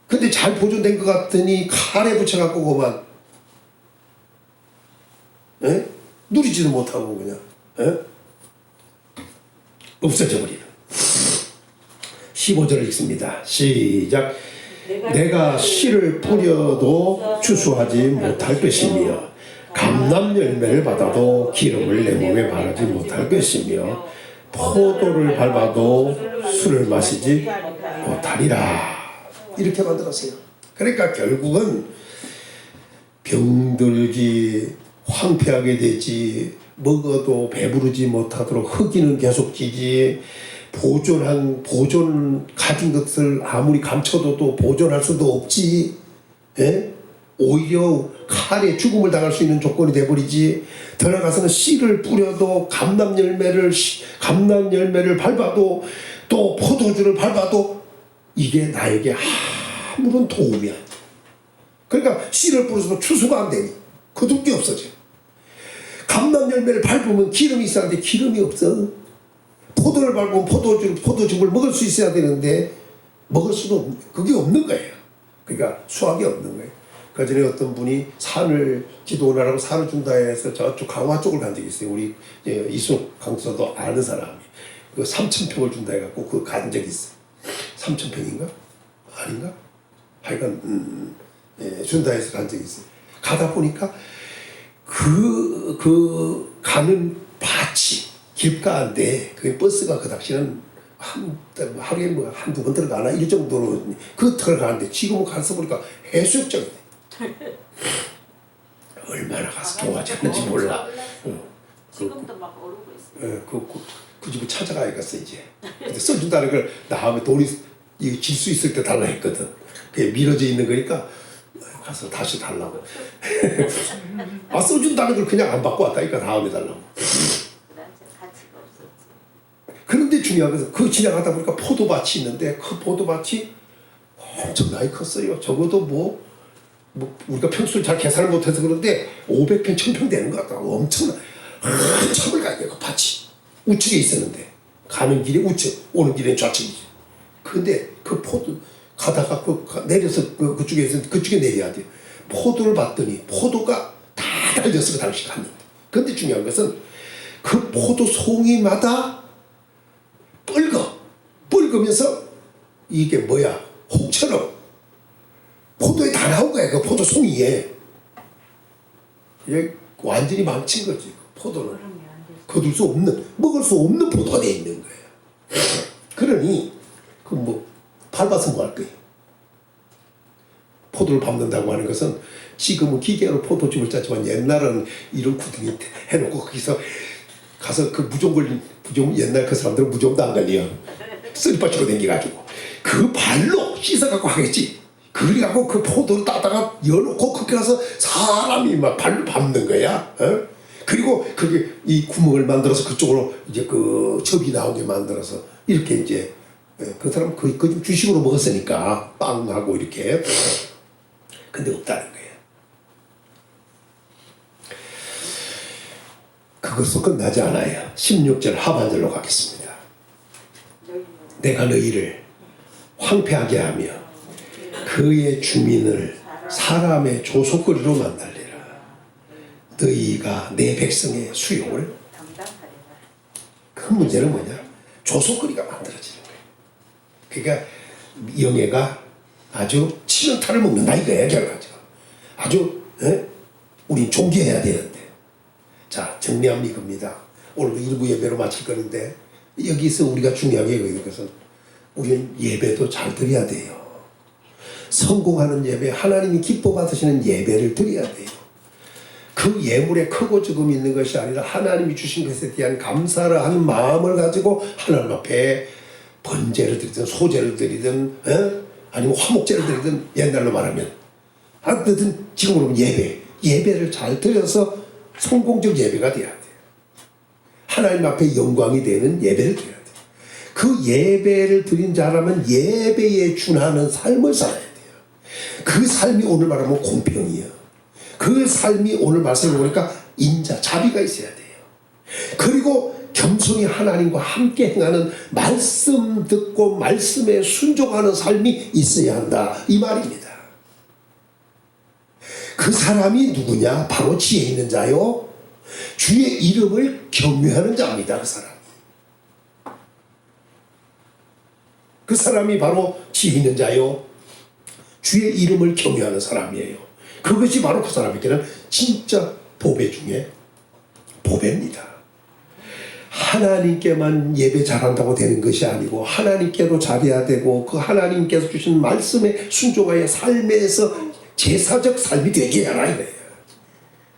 근데 잘 보존된 것 같더니 칼에 붙여갖고 그만 누리지도 못하고 그냥 없어져 버리는. 15절을 읽습니다. 시작. 내가 씨를 뿌려도 추수하지 못할 것이며 감람 열매를 받아도 기름을 내 몸에 바르지 못할 것이며 포도를 밟아도 술을 마시지 못하리라. 이렇게 만들었어요. 그러니까 결국은 병들기, 황폐하게 되지, 먹어도 배부르지 못하도록 흑기는 계속 지지, 보존 가진 것을 아무리 감춰도 또 보존할 수도 없지. 오히려 칼에 죽음을 당할 수 있는 조건이 돼버리지. 더 나아가서는 씨를 뿌려도 감람 열매를 밟아도 또 포도주를 밟아도 이게 나에게 아무런 도움이 안 돼. 그러니까 씨를 뿌려서도 추수가 안 되니 거둘 게 없어져. 감람 열매를 밟으면 기름이 있어야 하는데 기름이 없어. 포도를 밟으면 포도즙을 먹을 수 있어야 되는데 먹을 수도 그게 없는 거예요. 그러니까 수확이 없는 거예요. 그 전에 어떤 분이 산을 지도원하라고 산을 준다 해서 저쪽 강화 쪽을 간 적이 있어요. 우리 이순 강사도 아는 사람이 그 3,000평을 준다 해갖고 그 간 적이 있어요. 3,000평인가? 아닌가? 하여간 준다 해서 간 적이 있어요. 가다 보니까 그 가는 밭이 길가인데 그 버스가 그 당시는 하루에 뭐 한두 번 들어가나 이 정도로 그 들어가는데 지금은 가서 보니까 해수욕장이네. 얼마나 가서 좋아졌는지 몰라. 지금도 막 오르고 있어요. 그 집을 찾아가야겠어 이제. 근데 써준다는 걸 다음에 돈이 질 수 있을 때 달라 했거든. 그게 미뤄져 있는 거니까 가서 다시 달라고. 써준다는 걸 그냥 안 받고 왔다니까 다음에 달라고. 가치가 없었지. 그런데 중요한 것은 그 지나가다 보니까 포도밭이 있는데 그 포도밭이 엄청나게 컸어요. 적어도 뭐 우리가 평수를 잘 계산을 못해서 그런데 500평, 1000평 되는 것 같다. 엄청나. 한참을 가야 돼. 그 밭이 우측에 있었는데 가는 길에 우측, 오는 길엔 좌측이지. 근데 그 포도 가다가 내려서 그쪽에 내려야 돼요. 포도를 봤더니 포도가 다 달렸어. 그 당시 갔는데. 근데 중요한 것은 그 포도 송이마다 뻘거면서 이게 뭐야 홍처럼 포도에 다 나온 거야. 그 포도 송이에. 이게 완전히 망친 거지. 포도를 거둘 수 없는, 먹을 수 없는 포도가 돼 있는 거예요. 그러니 그 뭐 밟아서 뭐 할 거예요. 포도를 밟는다고 하는 것은 지금은 기계로 포도즙을 짜지만 옛날은 이런 구덩이 해놓고 거기서 가서 그 무좀 옛날 그 사람들은 무좀도 안 걸려. 쓰리빠치로 댕겨가지고 그 발로 씻어갖고 하겠지. 그래갖고 그 포도를 따다가 열어놓고 거기 가서 사람이 막 발로 밟는 거야. 그리고 그게 이 구멍을 만들어서 그쪽으로 이제 그 접이 나오게 만들어서 이렇게 이제 그 사람 그 주식으로 먹었으니까 빵하고 이렇게. 근데 없다는 거예요. 그것도 끝나지 않아요. 16절 하반절로 가겠습니다. 내가 너희를 황폐하게 하며 그의 주민을 사람의 조속거리로 만들리라. 너희가 내 백성의 수용을 그 문제는 뭐냐? 조속거리가 만들어지는 거예요. 그러니까 영예가 아주 치명타를 먹는다 이거예요. 결과적으로 아주 우린 존경해야 되는데. 자, 정리하면 이겁니다. 오늘도 일부 예배로 마칠 거는데 여기서 우리가 중요하게 여기는 것은 우리는 예배도 잘 드려야 돼요. 성공하는 예배, 하나님이 기뻐 받으시는 예배를 드려야 돼요. 그 예물에 크고 적음이 있는 것이 아니라 하나님이 주신 것에 대한 감사를 하는 마음을 가지고 하나님 앞에 번제를 드리든 소제를 드리든 아니면 화목제를 드리든 옛날로 말하면 하여튼 지금으로 보면 예배를 잘 드려서 성공적 예배가 돼야 돼요. 하나님 앞에 영광이 되는 예배를 드려야 돼요. 그 예배를 드린 자라면 예배에 준하는 삶을 살아야 돼요. 그 삶이 오늘 말하면 공평이에요. 그 삶이 오늘 말씀을 보니까 인자, 자비가 있어야 돼요. 그리고 겸손히 하나님과 함께 행하는, 말씀 듣고 말씀에 순종하는 삶이 있어야 한다, 이 말입니다. 그 사람이 누구냐? 바로 지혜 있는 자요, 주의 이름을 경외하는 자입니다. 그 사람이 바로 지혜 있는 자요, 주의 이름을 경외하는 사람이에요. 그것이 바로 그 사람에게는 진짜 보배 중에 보배입니다. 하나님께만 예배 잘한다고 되는 것이 아니고 하나님께도 잘해야 되고, 그 하나님께서 주신 말씀에 순종하여 삶에서 제사적 삶이 되게 하라 이거예요.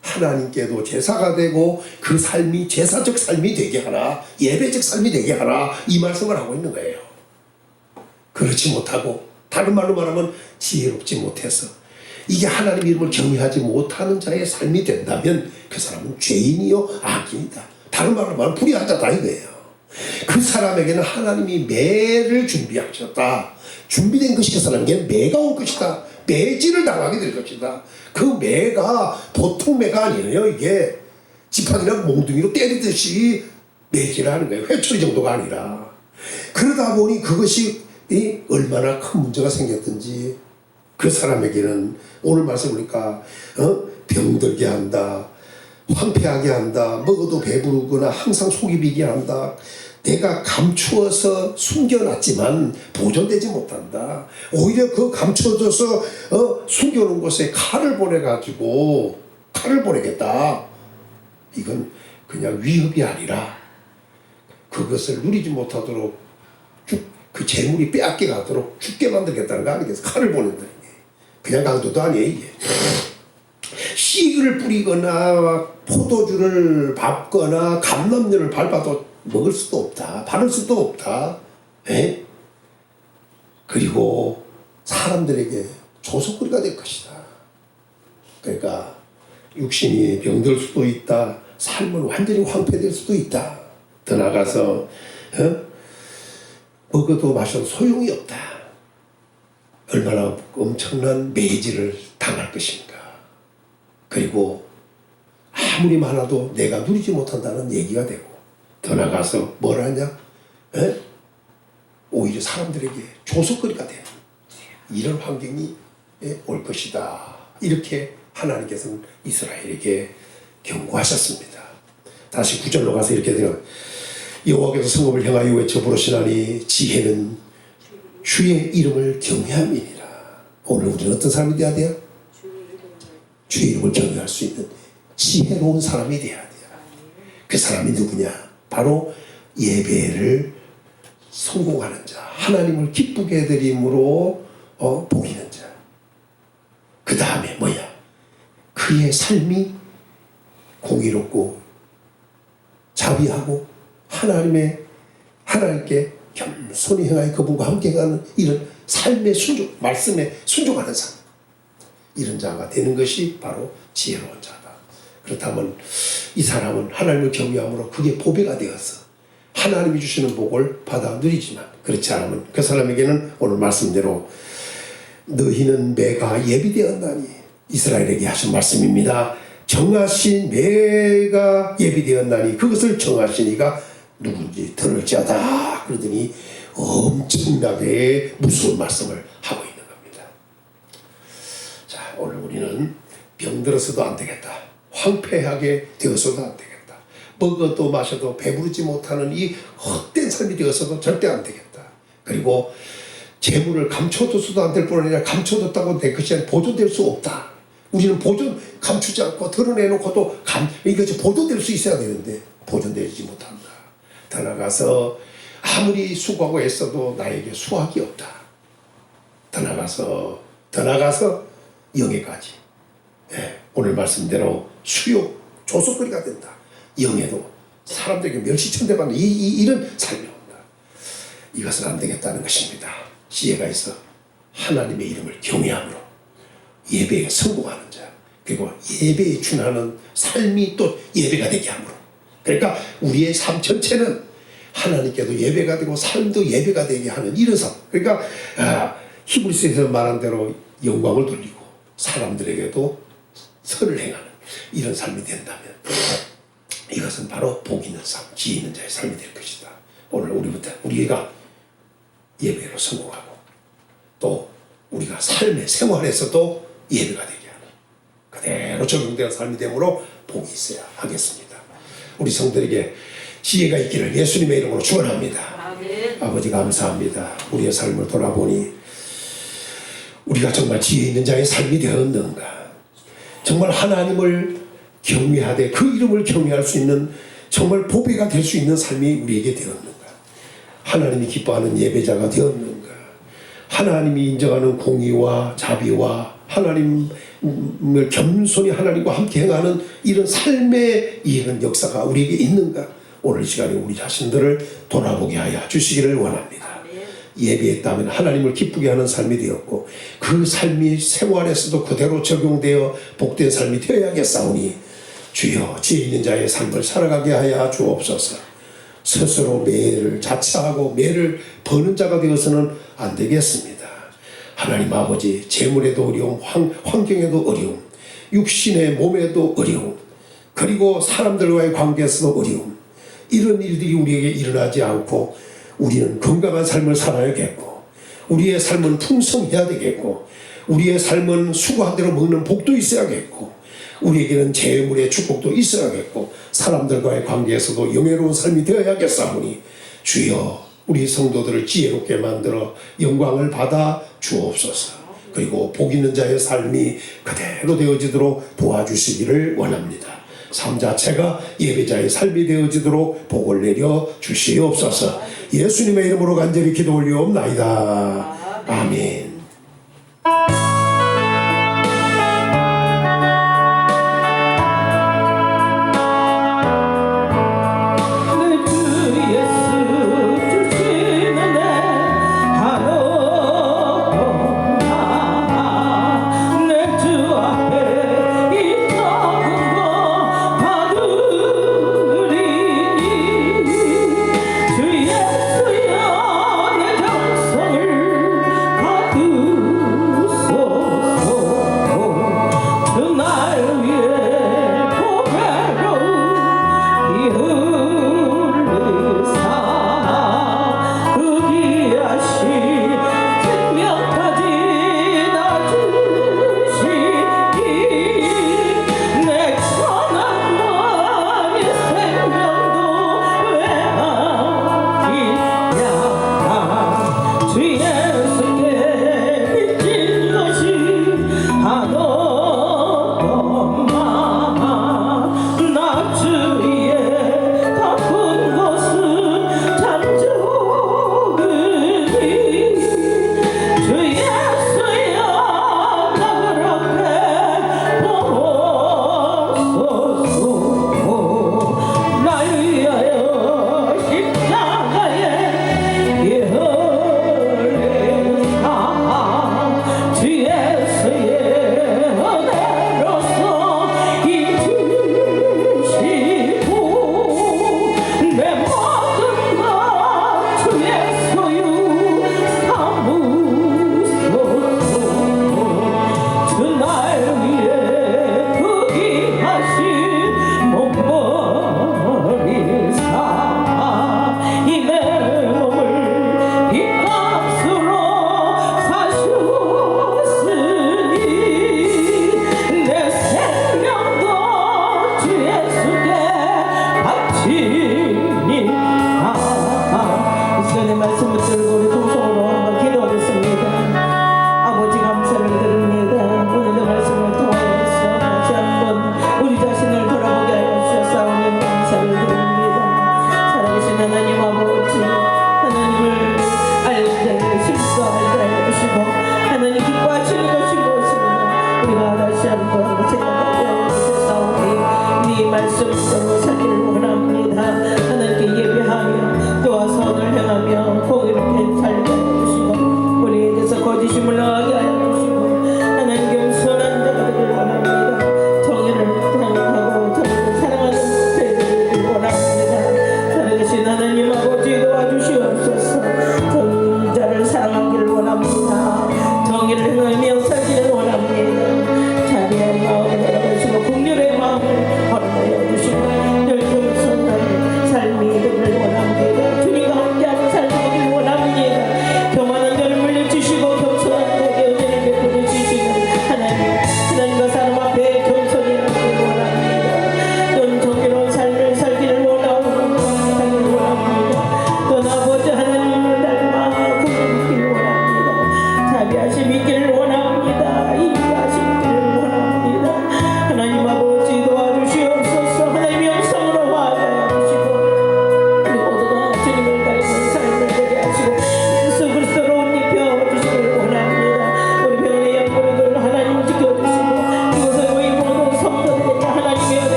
하나님께도 제사가 되고 그 삶이 제사적 삶이 되게 하라, 예배적 삶이 되게 하라, 이 말씀을 하고 있는 거예요. 그렇지 못하고, 다른 말로 말하면 지혜롭지 못해서 이게 하나님 이름을 경외하지 못하는 자의 삶이 된다면 그 사람은 죄인이요 악인이다. 다른 말로 말하면 불의한 자다 이거예요. 그 사람에게는 하나님이 매를 준비하셨다. 준비된 것이 그 사람에게는 매가 올 것이다. 매질을 당하게 될 것이다. 그 매가 보통 매가 아니에요. 이게 지팡이나 몽둥이로 때리듯이 매질을 하는 거예요. 회초리 정도가 아니라. 그러다 보니 그것이 얼마나 큰 문제가 생겼든지 그 사람에게는 오늘 말씀 보니까 병들게 한다, 황폐하게 한다, 먹어도 배부르거나 항상 속이 비게 한다, 내가 감추어서 숨겨놨지만 보존되지 못한다, 오히려 그 감춰져서 숨겨놓은 곳에 칼을 보내가지고 칼을 보내겠다, 이건 그냥 위협이 아니라 그것을 누리지 못하도록 그 재물이 빼앗겨 가도록 죽게 만들겠다는 거 아니겠어요? 칼을 보낸다는 게 그냥 강도도 아니에요. 이게 씨를 뿌리거나 포도주를 밟거나 감람류를 밟아도 먹을 수도 없다, 바를 수도 없다. 에? 그리고 사람들에게 조속거리가 될 것이다. 그러니까 육신이 병들 수도 있다, 삶은 완전히 황폐될 수도 있다. 더 나가서 먹어도 마셔도 소용이 없다. 얼마나 엄청난 매질을 당할 것인가. 그리고 아무리 많아도 내가 누리지 못한다는 얘기가 되고, 더 나가서 뭘 하냐? 오히려 사람들에게 조속거리가 되는 이런 환경이 올 것이다. 이렇게 하나님께서는 이스라엘에게 경고하셨습니다. 다시 9절로 가서 이렇게 되면, 여호와께서 성읍을 향하여 외쳐 부르시나니 지혜는 주의 이름을 경외함이니라. 오늘 우리는 어떤 사람이 되어야 돼요? 주의 이름을 경외할 수 있는 지혜로운 사람이 되어야 돼요. 그 사람이 누구냐? 바로 예배를 성공하는 자, 하나님을 기쁘게 해드림으로 보이는 자. 그 다음에 뭐야? 그의 삶이 공의롭고 자비하고 하나님께 겸손히 행하여 그분과 함께 가는 이런 삶의 순종, 말씀에 순종하는 삶, 이런 자가 되는 것이 바로 지혜로운 자다. 그렇다면 이 사람은 하나님을 경외함으로 그게 보배가 되어서 하나님이 주시는 복을 받아 누리지만, 그렇지 않으면 그 사람에게는 오늘 말씀대로 너희는 매가 예비되었나니, 이스라엘에게 하신 말씀입니다. 정하신 매가 예비되었나니 그것을 정하신 이가 누군지 들을지어다. 그러더니 엄청나게 무서운 말씀을 하고 있는 겁니다. 자, 오늘 우리는 병들어서도 안 되겠다, 황폐하게 되어서도 안 되겠다, 먹어도 마셔도 배부르지 못하는 이 헛된 삶이 되어서도 절대 안 되겠다. 그리고 재물을 감춰둬서도 안 될 뿐 아니라 감춰뒀다고 될 것이 아니라 보존될 수 없다. 우리는 감추지 않고 드러내놓고도 이것이 보존될 수 있어야 되는데 보존되지 못한다. 더 나가서 아무리 수고하고 애써도 나에게 수확이 없다. 더 나가서 영예까지, 오늘 말씀대로 수욕, 조속거리가 된다. 영예도 사람들에게 멸시천대받는 이런 삶이 온다. 이것은 안 되겠다는 것입니다. 지혜가 있어 하나님의 이름을 경외함으로 예배에 성공하는 자, 그리고 예배에 준하는 삶이 또 예배가 되게 함으로, 그러니까 우리의 삶 전체는 하나님께도 예배가 되고 삶도 예배가 되게 하는 이런 삶. 그러니까 히브리서에서 말한 대로 영광을 돌리고 사람들에게도 선을 행하는 이런 삶이 된다면 이것은 바로 복 있는 삶, 지혜 있는 자의 삶이 될 것이다. 오늘 우리가 예배로 성공하고 또 우리가 삶의 생활에서도 예배가 되게 하는 그대로 적용되는 삶이 되므로 복이 있어야 하겠습니다. 우리 성도에게 지혜가 있기를 예수님의 이름으로 축원합니다. 아버지 감사합니다. 우리의 삶을 돌아보니 우리가 정말 지혜 있는 자의 삶이 되었는가, 정말 하나님을 경외하되 그 이름을 경외할 수 있는 정말 보배가 될 수 있는 삶이 우리에게 되었는가, 하나님이 기뻐하는 예배자가 되었는가, 하나님이 인정하는 공의와 자비와 하나님을 겸손히 하나님과 함께 행하는 이런 삶의 이런 역사가 우리에게 있는가, 오늘 이 시간에 우리 자신들을 돌아보게 하여 주시기를 원합니다. 예배했다면 하나님을 기쁘게 하는 삶이 되었고 그 삶이 생활에서도 그대로 적용되어 복된 삶이 되어야겠사오니 주여 지혜 있는 자의 삶을 살아가게 하여 주옵소서. 스스로 매를 자처하고 매를 버는 자가 되어서는 안 되겠습니다. 하나님 아버지, 재물에도 어려움, 환경에도 어려움, 육신의 몸에도 어려움, 그리고 사람들과의 관계에서도 어려움, 이런 일들이 우리에게 일어나지 않고 우리는 건강한 삶을 살아야겠고 우리의 삶은 풍성해야 되겠고 우리의 삶은 수고한 대로 먹는 복도 있어야겠고 우리에게는 재물의 축복도 있어야겠고 사람들과의 관계에서도 영예로운 삶이 되어야겠사오니 주여 우리 성도들을 지혜롭게 만들어 영광을 받아 주옵소서. 그리고 복 있는 자의 삶이 그대로 되어지도록 도와주시기를 원합니다. 삶 자체가 예배자의 삶이 되어지도록 복을 내려 주시옵소서. 예수님의 이름으로 간절히 기도 올리옵나이다. 아멘. 주 예수여 내 정성을 받으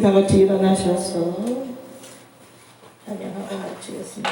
다 같이 일어나셔서 찬양하고 마치겠습니다.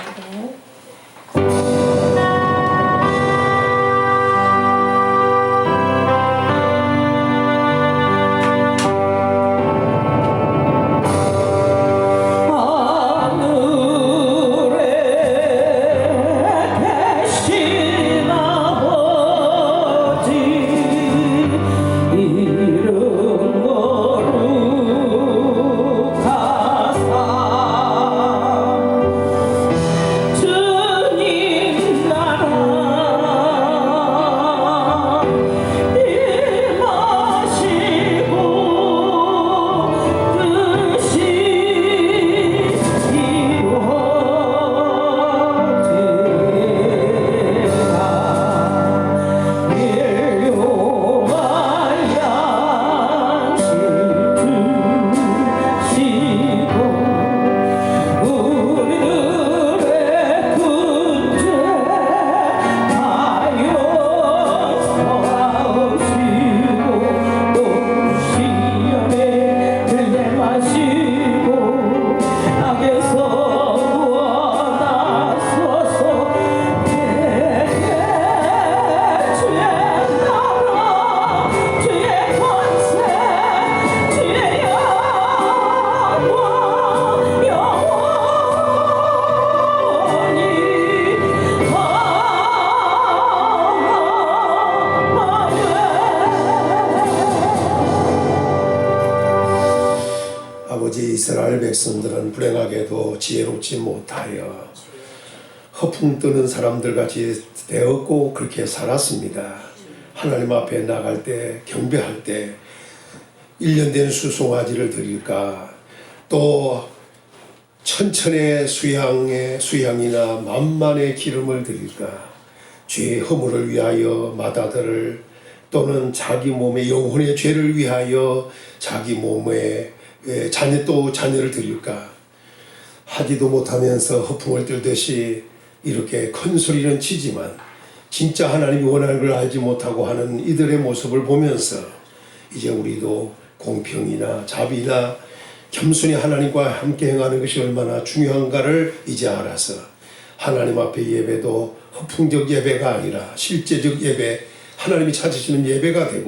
아버지, 이스라엘 백성들은 불행하게도 지혜롭지 못하여 허풍 뜨는 사람들 같이 되었고 그렇게 살았습니다. 하나님 앞에 나갈 때, 경배할 때 1년 된 수송아지를 드릴까, 또 천천의 수양이나 만만의 기름을 드릴까, 죄의 허물을 위하여 맏아들을, 또는 자기 몸의 영혼의 죄를 위하여 자기 몸에 자녀를 드릴까 하지도 못하면서 허풍을 들듯이 이렇게 큰 소리는 치지만 진짜 하나님이 원하는 걸 알지 못하고 하는 이들의 모습을 보면서 이제 우리도 공평이나 자비나 겸손히 하나님과 함께 행하는 것이 얼마나 중요한가를 이제 알아서 하나님 앞에 예배도 허풍적 예배가 아니라 실제적 예배, 하나님이 찾으시는 예배가 되고